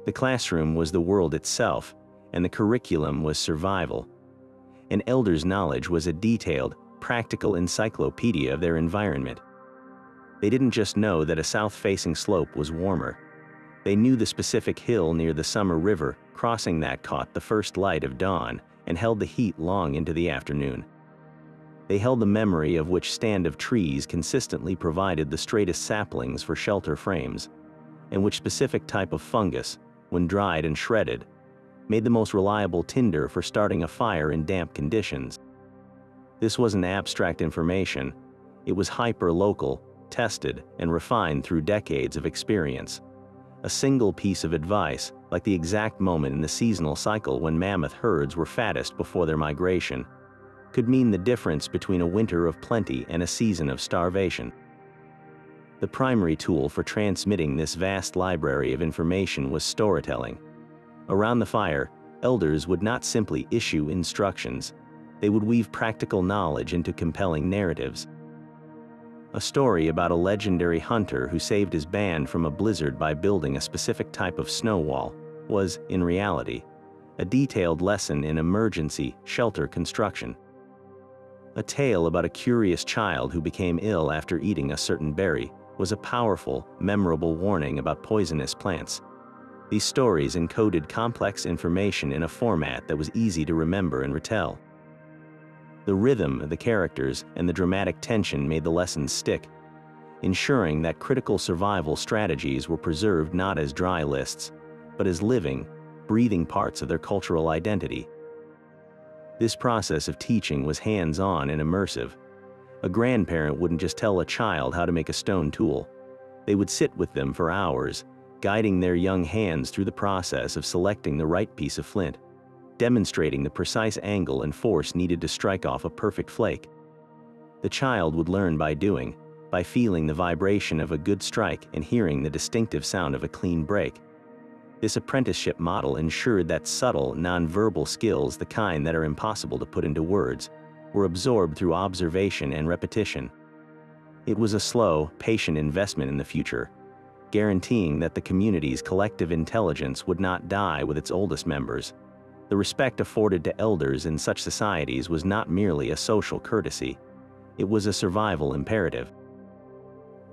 The classroom was the world itself, and the curriculum was survival, An elder's knowledge was a detailed, practical encyclopedia of their environment. They didn't just know that a south-facing slope was warmer. They knew the specific hill near the summer river, crossing that caught the first light of dawn and held the heat long into the afternoon. They held the memory of which stand of trees consistently provided the straightest saplings for shelter frames, and which specific type of fungus, when dried and shredded, made the most reliable tinder for starting a fire in damp conditions. This wasn't abstract information. It was hyper-local, tested, and refined through decades of experience. A single piece of advice, like the exact moment in the seasonal cycle when mammoth herds were fattest before their migration, could mean the difference between a winter of plenty and a season of starvation. The primary tool for transmitting this vast library of information was storytelling. Around the fire, elders would not simply issue instructions. They would weave practical knowledge into compelling narratives. A story about a legendary hunter who saved his band from a blizzard by building a specific type of snow wall was, in reality, a detailed lesson in emergency shelter construction. A tale about a curious child who became ill after eating a certain berry was a powerful, memorable warning about poisonous plants. These stories encoded complex information in a format that was easy to remember and retell. The rhythm of the characters and the dramatic tension made the lessons stick, ensuring that critical survival strategies were preserved not as dry lists, but as living, breathing parts of their cultural identity. This process of teaching was hands-on and immersive. A grandparent wouldn't just tell a child how to make a stone tool. They would sit with them for hours, guiding their young hands through the process of selecting the right piece of flint, demonstrating the precise angle and force needed to strike off a perfect flake. The child would learn by doing, by feeling the vibration of a good strike and hearing the distinctive sound of a clean break. This apprenticeship model ensured that subtle, nonverbal skills, the kind that are impossible to put into words, were absorbed through observation and repetition. It was a slow, patient investment in the future, guaranteeing that the community's collective intelligence would not die with its oldest members. The respect afforded to elders in such societies was not merely a social courtesy. It was a survival imperative.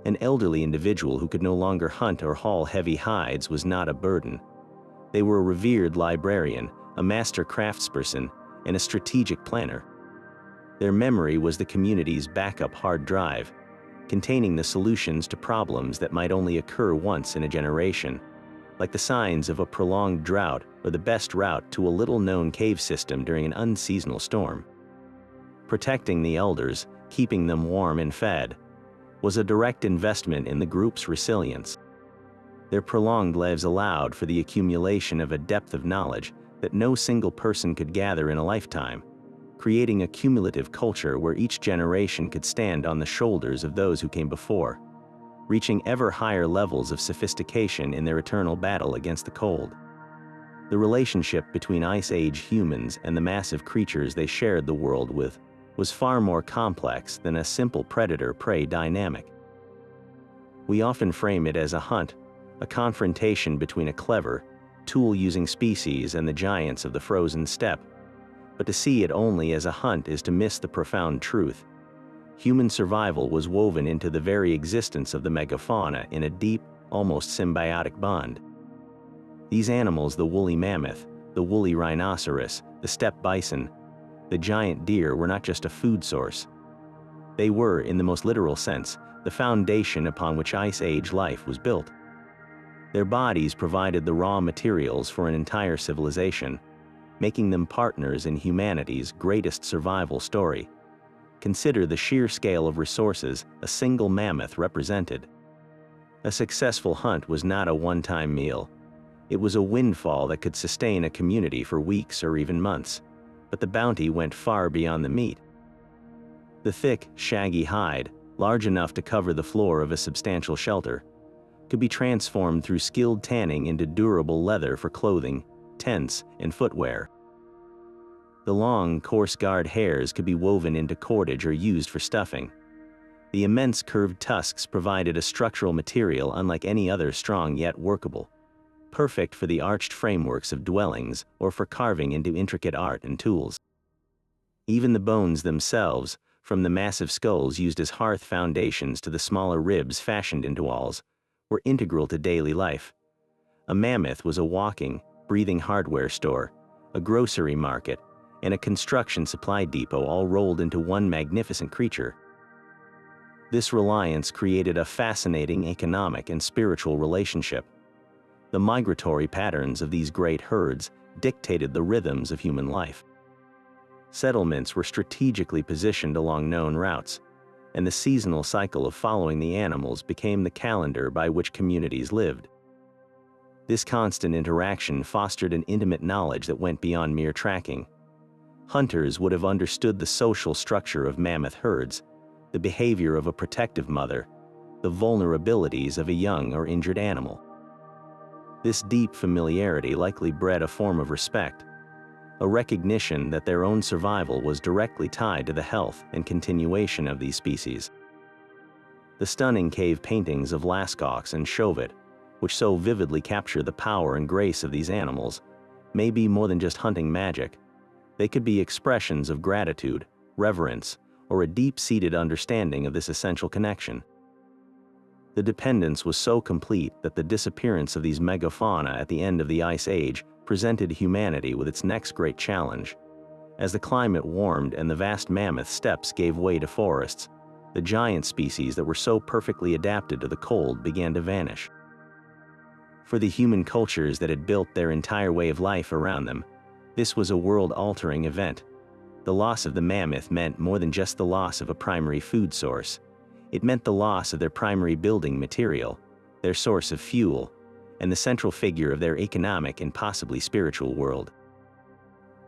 An elderly individual who could no longer hunt or haul heavy hides was not a burden. They were a revered librarian, a master craftsperson, and a strategic planner. Their memory was the community's backup hard drive, containing the solutions to problems that might only occur once in a generation, like the signs of a prolonged drought or the best route to a little-known cave system during an unseasonal storm. Protecting the elders, keeping them warm and fed, was a direct investment in the group's resilience. Their prolonged lives allowed for the accumulation of a depth of knowledge that no single person could gather in a lifetime, creating a cumulative culture where each generation could stand on the shoulders of those who came before, reaching ever higher levels of sophistication in their eternal battle against the cold. The relationship between Ice Age humans and the massive creatures they shared the world with was far more complex than a simple predator-prey dynamic. We often frame it as a hunt, a confrontation between a clever, tool-using species and the giants of the frozen steppe. But to see it only as a hunt is to miss the profound truth. Human survival was woven into the very existence of the megafauna in a deep, almost symbiotic bond. These animals, the woolly mammoth, the woolly rhinoceros, the steppe bison, the giant deer, were not just a food source. They were, in the most literal sense, the foundation upon which Ice Age life was built. Their bodies provided the raw materials for an entire civilization, making them partners in humanity's greatest survival story. Consider the sheer scale of resources a single mammoth represented. A successful hunt was not a one-time meal. It was a windfall that could sustain a community for weeks or even months, but the bounty went far beyond the meat. The thick, shaggy hide, large enough to cover the floor of a substantial shelter, could be transformed through skilled tanning into durable leather for clothing, tents, and footwear. The long, coarse-guard hairs could be woven into cordage or used for stuffing. The immense curved tusks provided a structural material unlike any other, strong yet workable, perfect for the arched frameworks of dwellings or for carving into intricate art and tools. Even the bones themselves, from the massive skulls used as hearth foundations to the smaller ribs fashioned into walls, were integral to daily life. A mammoth was a walking, breathing hardware store, a grocery market, and a construction supply depot all rolled into one magnificent creature. This reliance created a fascinating economic and spiritual relationship. The migratory patterns of these great herds dictated the rhythms of human life. Settlements were strategically positioned along known routes, and the seasonal cycle of following the animals became the calendar by which communities lived. This constant interaction fostered an intimate knowledge that went beyond mere tracking. Hunters would have understood the social structure of mammoth herds, the behavior of a protective mother, the vulnerabilities of a young or injured animal. This deep familiarity likely bred a form of respect, a recognition that their own survival was directly tied to the health and continuation of these species. The stunning cave paintings of Lascaux and Chauvet, which so vividly capture the power and grace of these animals, may be more than just hunting magic. They could be expressions of gratitude, reverence, or a deep-seated understanding of this essential connection. The dependence was so complete that the disappearance of these megafauna at the end of the Ice Age presented humanity with its next great challenge. As the climate warmed and the vast mammoth steppes gave way to forests, the giant species that were so perfectly adapted to the cold began to vanish. For the human cultures that had built their entire way of life around them, this was a world-altering event. The loss of the mammoth meant more than just the loss of a primary food source. It meant the loss of their primary building material, their source of fuel, and the central figure of their economic and possibly spiritual world.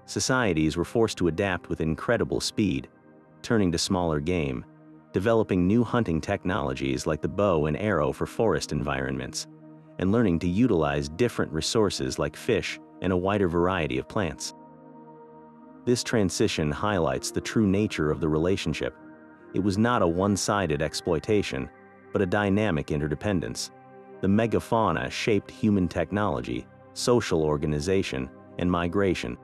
Societies were forced to adapt with incredible speed, turning to smaller game, developing new hunting technologies like the bow and arrow for forest environments, and learning to utilize different resources like fish and a wider variety of plants. This transition highlights the true nature of the relationship. It was not a one-sided exploitation, but a dynamic interdependence. The megafauna shaped human technology, social organization, and migration.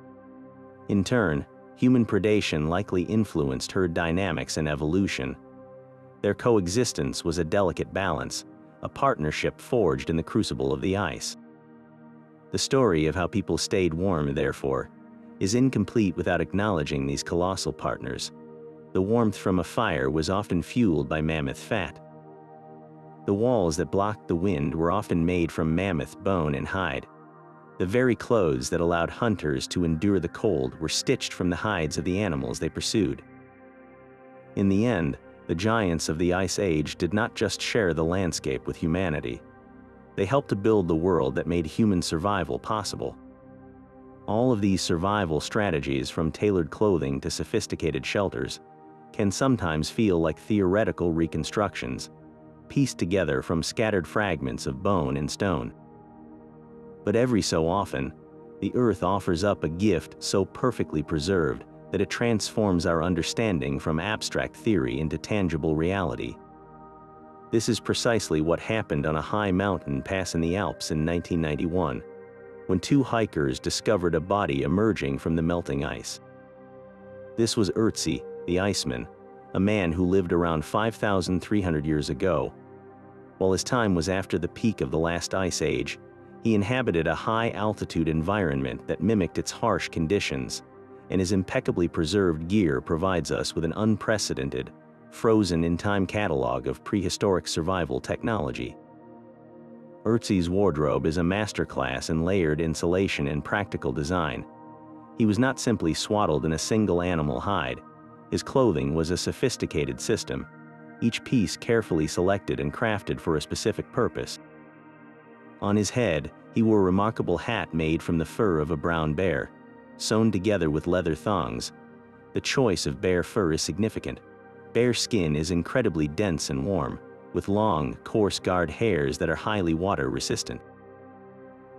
In turn, human predation likely influenced herd dynamics and evolution. Their coexistence was a delicate balance, a partnership forged in the crucible of the ice. The story of how people stayed warm, therefore, is incomplete without acknowledging these colossal partners. The warmth from a fire was often fueled by mammoth fat. The walls that blocked the wind were often made from mammoth bone and hide. The very clothes that allowed hunters to endure the cold were stitched from the hides of the animals they pursued. In the end, the giants of the Ice Age did not just share the landscape with humanity. They helped to build the world that made human survival possible. All of these survival strategies, from tailored clothing to sophisticated shelters, can sometimes feel like theoretical reconstructions, pieced together from scattered fragments of bone and stone. But every so often, the earth offers up a gift so perfectly preserved that it transforms our understanding from abstract theory into tangible reality. This is precisely what happened on a high mountain pass in the Alps in 1991, when two hikers discovered a body emerging from the melting ice. This was Ötzi, the Iceman, a man who lived around 5,300 years ago. While his time was after the peak of the last ice age, he inhabited a high-altitude environment that mimicked its harsh conditions, and his impeccably preserved gear provides us with an unprecedented, frozen-in-time catalog of prehistoric survival technology. Ötzi's wardrobe is a masterclass in layered insulation and practical design. He was not simply swaddled in a single animal hide. His clothing was a sophisticated system, each piece carefully selected and crafted for a specific purpose. On his head, he wore a remarkable hat made from the fur of a brown bear, sewn together with leather thongs. The choice of bear fur is significant. Bear skin is incredibly dense and warm, with long, coarse guard hairs that are highly water-resistant.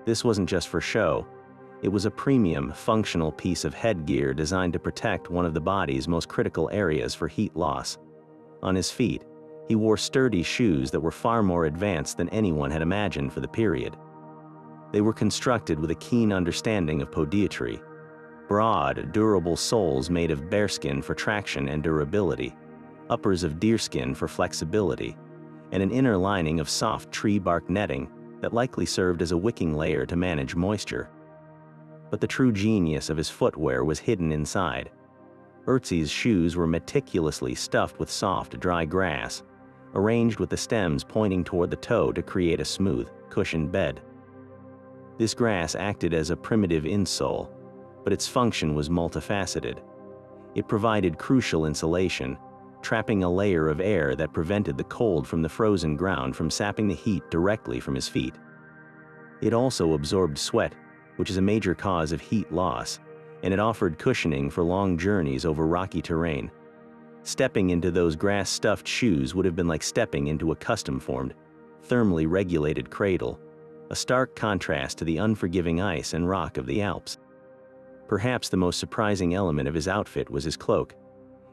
This wasn't just for show. It was a premium, functional piece of headgear designed to protect one of the body's most critical areas for heat loss. On his feet, he wore sturdy shoes that were far more advanced than anyone had imagined for the period. They were constructed with a keen understanding of podiatry. broad, durable soles made of bearskin for traction and durability, uppers of deerskin for flexibility, and an inner lining of soft tree bark netting that likely served as a wicking layer to manage moisture. But the true genius of his footwear was hidden inside. Ötzi's shoes were meticulously stuffed with soft, dry grass, arranged with the stems pointing toward the toe to create a smooth, cushioned bed. This grass acted as a primitive insole, but its function was multifaceted. It provided crucial insulation, trapping a layer of air that prevented the cold from the frozen ground from sapping the heat directly from his feet. It also absorbed sweat, which is a major cause of heat loss, and it offered cushioning for long journeys over rocky terrain. Stepping into those grass-stuffed shoes would have been like stepping into a custom-formed, thermally regulated cradle, a stark contrast to the unforgiving ice and rock of the Alps. Perhaps the most surprising element of his outfit was his cloak.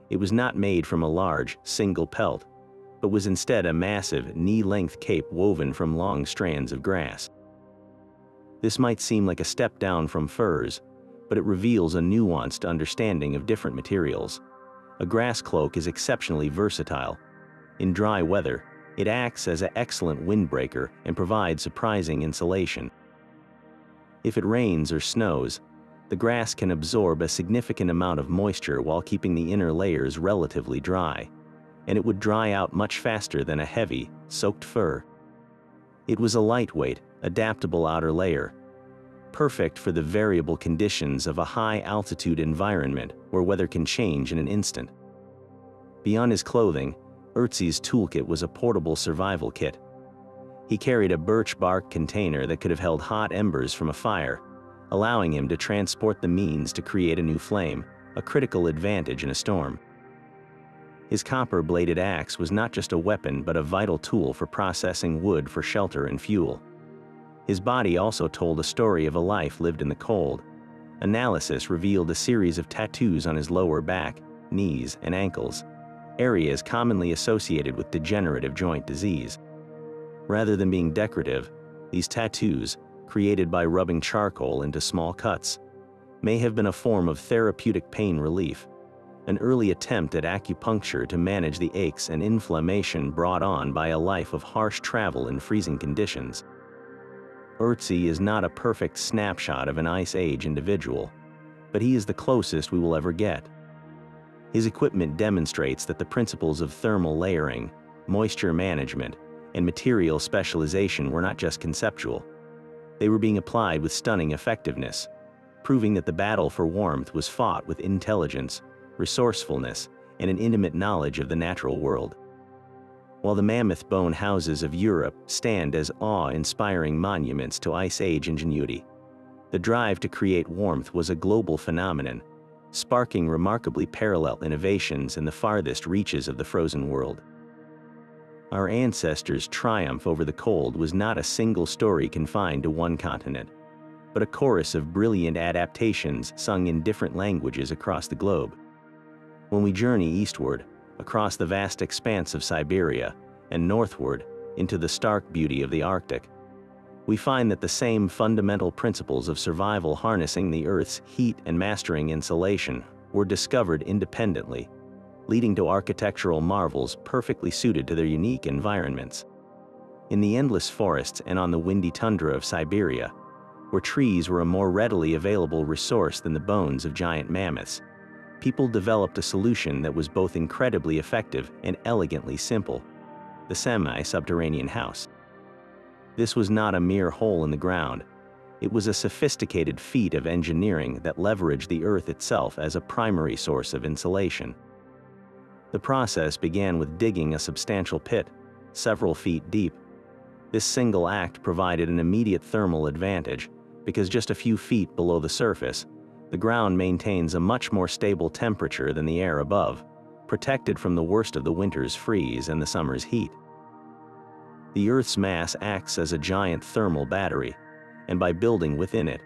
It was not made from a large, single pelt, but was instead a massive, knee-length cape woven from long strands of grass. This might seem like a step down from furs, but it reveals a nuanced understanding of different materials. A grass cloak is exceptionally versatile. In dry weather, it acts as an excellent windbreaker and provides surprising insulation. If it rains or snows, the grass can absorb a significant amount of moisture while keeping the inner layers relatively dry, and it would dry out much faster than a heavy, soaked fur. It was a lightweight, adaptable outer layer, perfect for the variable conditions of a high-altitude environment where weather can change in an instant. Beyond his clothing, Ötzi's toolkit was a portable survival kit. He carried a birch bark container that could have held hot embers from a fire, allowing him to transport the means to create a new flame, a critical advantage in a storm. His copper-bladed axe was not just a weapon but a vital tool for processing wood for shelter and fuel. His body also told a story of a life lived in the cold. Analysis revealed a series of tattoos on his lower back, knees, and ankles, areas commonly associated with degenerative joint disease. Rather than being decorative, these tattoos, created by rubbing charcoal into small cuts, may have been a form of therapeutic pain relief, an early attempt at acupuncture to manage the aches and inflammation brought on by a life of harsh travel in freezing conditions. Ötzi is not a perfect snapshot of an Ice Age individual, but he is the closest we will ever get. His equipment demonstrates that the principles of thermal layering, moisture management, and material specialization were not just conceptual. They were being applied with stunning effectiveness, proving that the battle for warmth was fought with intelligence, resourcefulness, and an intimate knowledge of the natural world. While the mammoth bone houses of Europe stand as awe-inspiring monuments to Ice Age ingenuity, the drive to create warmth was a global phenomenon, sparking remarkably parallel innovations in the farthest reaches of the frozen world. Our ancestors' triumph over the cold was not a single story confined to one continent, but a chorus of brilliant adaptations sung in different languages across the globe. When we journey eastward, across the vast expanse of Siberia, and northward into the stark beauty of the Arctic, we find that the same fundamental principles of survival harnessing the Earth's heat and mastering insulation were discovered independently, leading to architectural marvels perfectly suited to their unique environments. In the endless forests and on the windy tundra of Siberia, where trees were a more readily available resource than the bones of giant mammoths, people developed a solution that was both incredibly effective and elegantly simple: the semi-subterranean house. This was not a mere hole in the ground. It was a sophisticated feat of engineering that leveraged the earth itself as a primary source of insulation. The process began with digging a substantial pit, several feet deep. This single act provided an immediate thermal advantage, because just a few feet below the surface, the ground maintains a much more stable temperature than the air above, protected from the worst of the winter's freeze and the summer's heat. The Earth's mass acts as a giant thermal battery, and by building within it,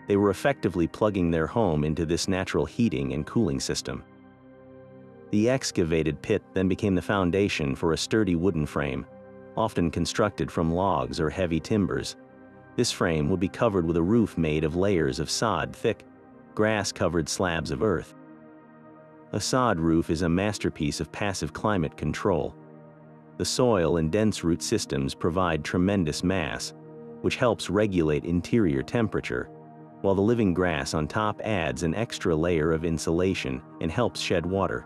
they were effectively plugging their home into this natural heating and cooling system. The excavated pit then became the foundation for a sturdy wooden frame, often constructed from logs or heavy timbers. This frame would be covered with a roof made of layers of sod thick grass-covered slabs of earth. A sod roof is a masterpiece of passive climate control. The soil and dense root systems provide tremendous mass, which helps regulate interior temperature, while the living grass on top adds an extra layer of insulation and helps shed water.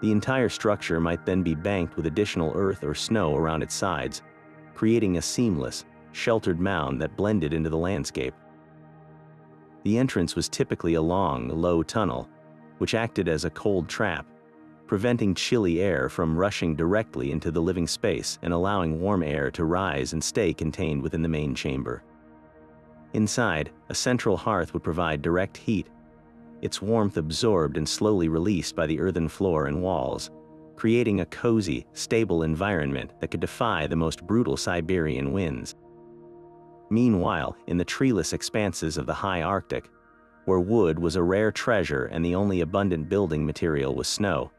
The entire structure might then be banked with additional earth or snow around its sides, creating a seamless, sheltered mound that blended into the landscape. The entrance was typically a long, low tunnel, which acted as a cold trap, preventing chilly air from rushing directly into the living space and allowing warm air to rise and stay contained within the main chamber. Inside, a central hearth would provide direct heat, its warmth absorbed and slowly released by the earthen floor and walls, creating a cozy, stable environment that could defy the most brutal Siberian winds. Meanwhile, in the treeless expanses of the high Arctic, where wood was a rare treasure and the only abundant building material was snow,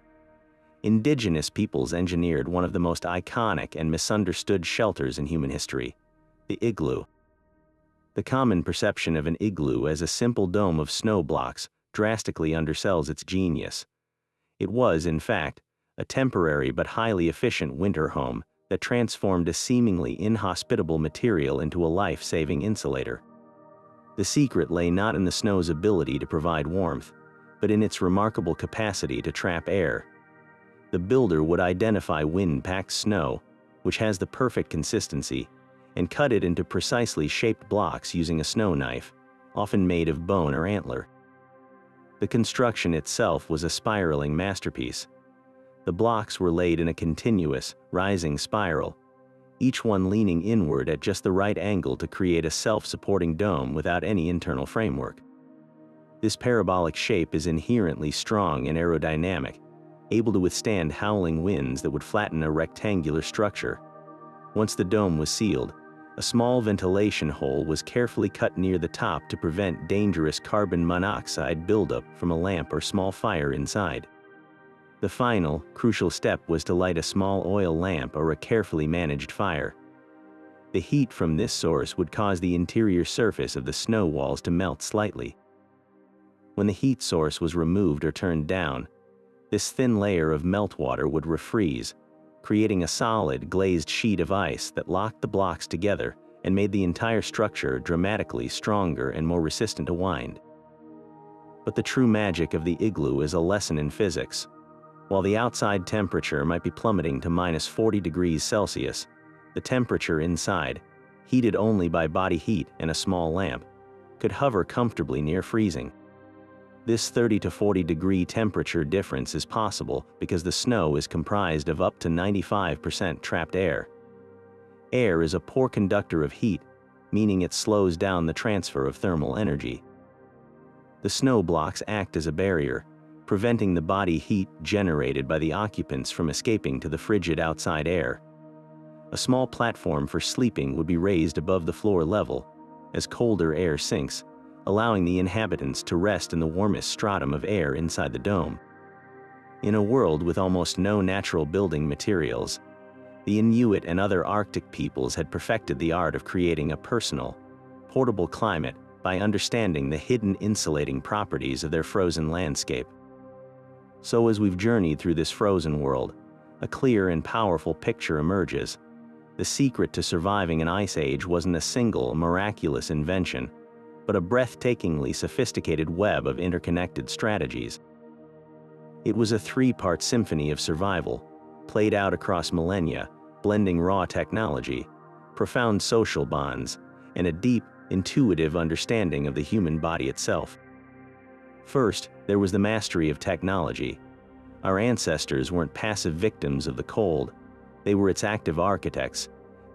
indigenous peoples engineered one of the most iconic and misunderstood shelters in human history, the igloo. The common perception of an igloo as a simple dome of snow blocks drastically undersells its genius. It was, in fact, a temporary but highly efficient winter home that transformed a seemingly inhospitable material into a life-saving insulator. The secret lay not in the snow's ability to provide warmth, but in its remarkable capacity to trap air. The builder would identify wind-packed snow, which has the perfect consistency, and cut it into precisely shaped blocks using a snow knife, often made of bone or antler. The construction itself was a spiraling masterpiece. The blocks were laid in a continuous, rising spiral, each one leaning inward at just the right angle to create a self-supporting dome without any internal framework. This parabolic shape is inherently strong and aerodynamic, able to withstand howling winds that would flatten a rectangular structure. Once the dome was sealed, a small ventilation hole was carefully cut near the top to prevent dangerous carbon monoxide buildup from a lamp or small fire inside. The final, crucial step was to light a small oil lamp or a carefully managed fire. The heat from this source would cause the interior surface of the snow walls to melt slightly. When the heat source was removed or turned down, this thin layer of meltwater would refreeze, creating a solid, glazed sheet of ice that locked the blocks together and made the entire structure dramatically stronger and more resistant to wind. But the true magic of the igloo is a lesson in physics. While the outside temperature might be plummeting to -40 degrees Celsius, the temperature inside, heated only by body heat and a small lamp, could hover comfortably near freezing. This 30 to 40 degree temperature difference is possible because the snow is comprised of up to 95% trapped air. Air is a poor conductor of heat, meaning it slows down the transfer of thermal energy. The snow blocks act as a barrier, preventing the body heat generated by the occupants from escaping to the frigid outside air. A small platform for sleeping would be raised above the floor level, as colder air sinks, allowing the inhabitants to rest in the warmest stratum of air inside the dome. In a world with almost no natural building materials, the Inuit and other Arctic peoples had perfected the art of creating a personal, portable climate by understanding the hidden insulating properties of their frozen landscape. So as we've journeyed through this frozen world, a clear and powerful picture emerges. The secret to surviving an ice age wasn't a single, miraculous invention, but a breathtakingly sophisticated web of interconnected strategies. It was a three-part symphony of survival, played out across millennia, blending raw technology, profound social bonds, and a deep, intuitive understanding of the human body itself. First, there was the mastery of technology. Our ancestors weren't passive victims of the cold, they were its active architects.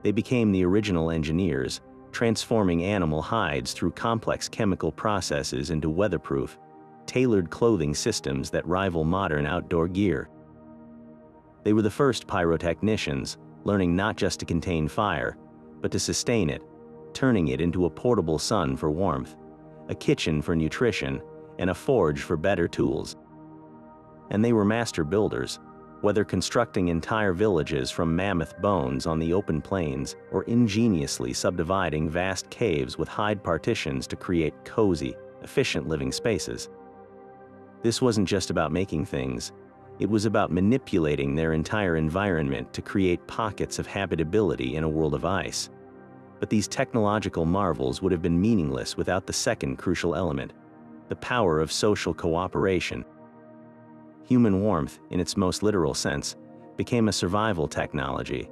They became the original engineers, transforming animal hides through complex chemical processes into weatherproof, tailored clothing systems that rival modern outdoor gear. They were the first pyrotechnicians, learning not just to contain fire, but to sustain it, turning it into a portable sun for warmth, a kitchen for nutrition, and a forge for better tools. And they were master builders, whether constructing entire villages from mammoth bones on the open plains or ingeniously subdividing vast caves with hide partitions to create cozy, efficient living spaces. This wasn't just about making things, it was about manipulating their entire environment to create pockets of habitability in a world of ice. But these technological marvels would have been meaningless without the second crucial element, the power of social cooperation. Human warmth, in its most literal sense, became a survival technology.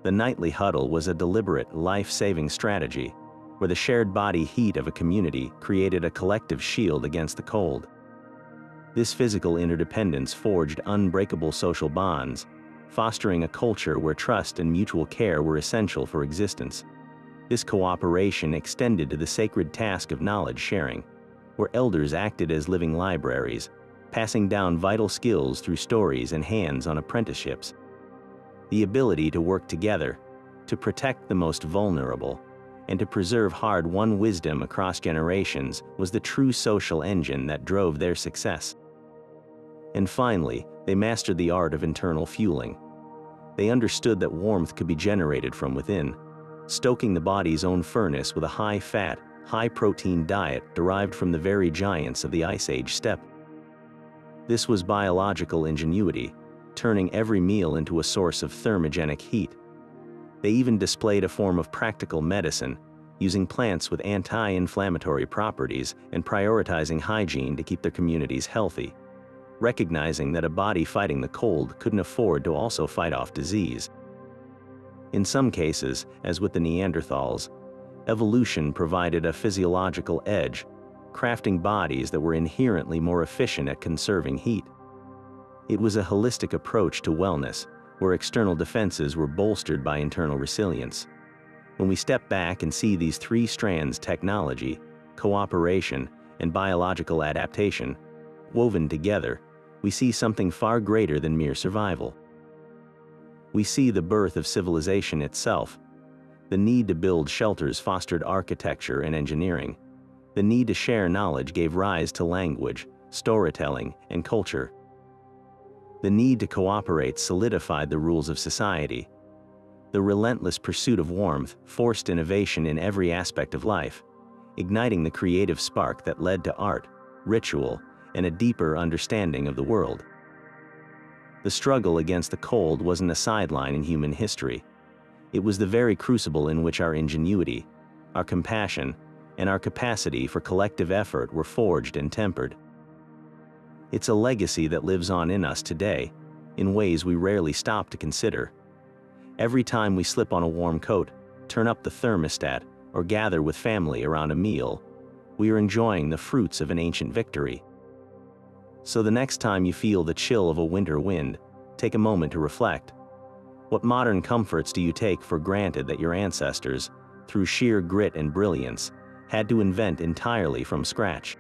The nightly huddle was a deliberate, life-saving strategy, where the shared body heat of a community created a collective shield against the cold. This physical interdependence forged unbreakable social bonds, fostering a culture where trust and mutual care were essential for existence. This cooperation extended to the sacred task of knowledge sharing, where elders acted as living libraries, passing down vital skills through stories and hands-on apprenticeships. The ability to work together, to protect the most vulnerable, and to preserve hard-won wisdom across generations was the true social engine that drove their success. And finally, they mastered the art of internal fueling. They understood that warmth could be generated from within, stoking the body's own furnace with a high-fat, high-protein diet derived from the very giants of the Ice Age steppe. This was biological ingenuity, turning every meal into a source of thermogenic heat. They even displayed a form of practical medicine, using plants with anti-inflammatory properties and prioritizing hygiene to keep their communities healthy, recognizing that a body fighting the cold couldn't afford to also fight off disease. In some cases, as with the Neanderthals, evolution provided a physiological edge, crafting bodies that were inherently more efficient at conserving heat. It was a holistic approach to wellness, where external defenses were bolstered by internal resilience. When we step back and see these three strands, technology, cooperation, and biological adaptation, woven together, we see something far greater than mere survival. We see the birth of civilization itself. The need to build shelters fostered architecture and engineering. The need to share knowledge gave rise to language, storytelling, and culture. The need to cooperate solidified the rules of society. The relentless pursuit of warmth forced innovation in every aspect of life, igniting the creative spark that led to art, ritual, and a deeper understanding of the world. The struggle against the cold wasn't a sideline in human history. It was the very crucible in which our ingenuity, our compassion, and our capacity for collective effort were forged and tempered. It's a legacy that lives on in us today, in ways we rarely stop to consider. Every time we slip on a warm coat, turn up the thermostat, or gather with family around a meal, we are enjoying the fruits of an ancient victory. So the next time you feel the chill of a winter wind, take a moment to reflect. What modern comforts do you take for granted that your ancestors, through sheer grit and brilliance, had to invent entirely from scratch?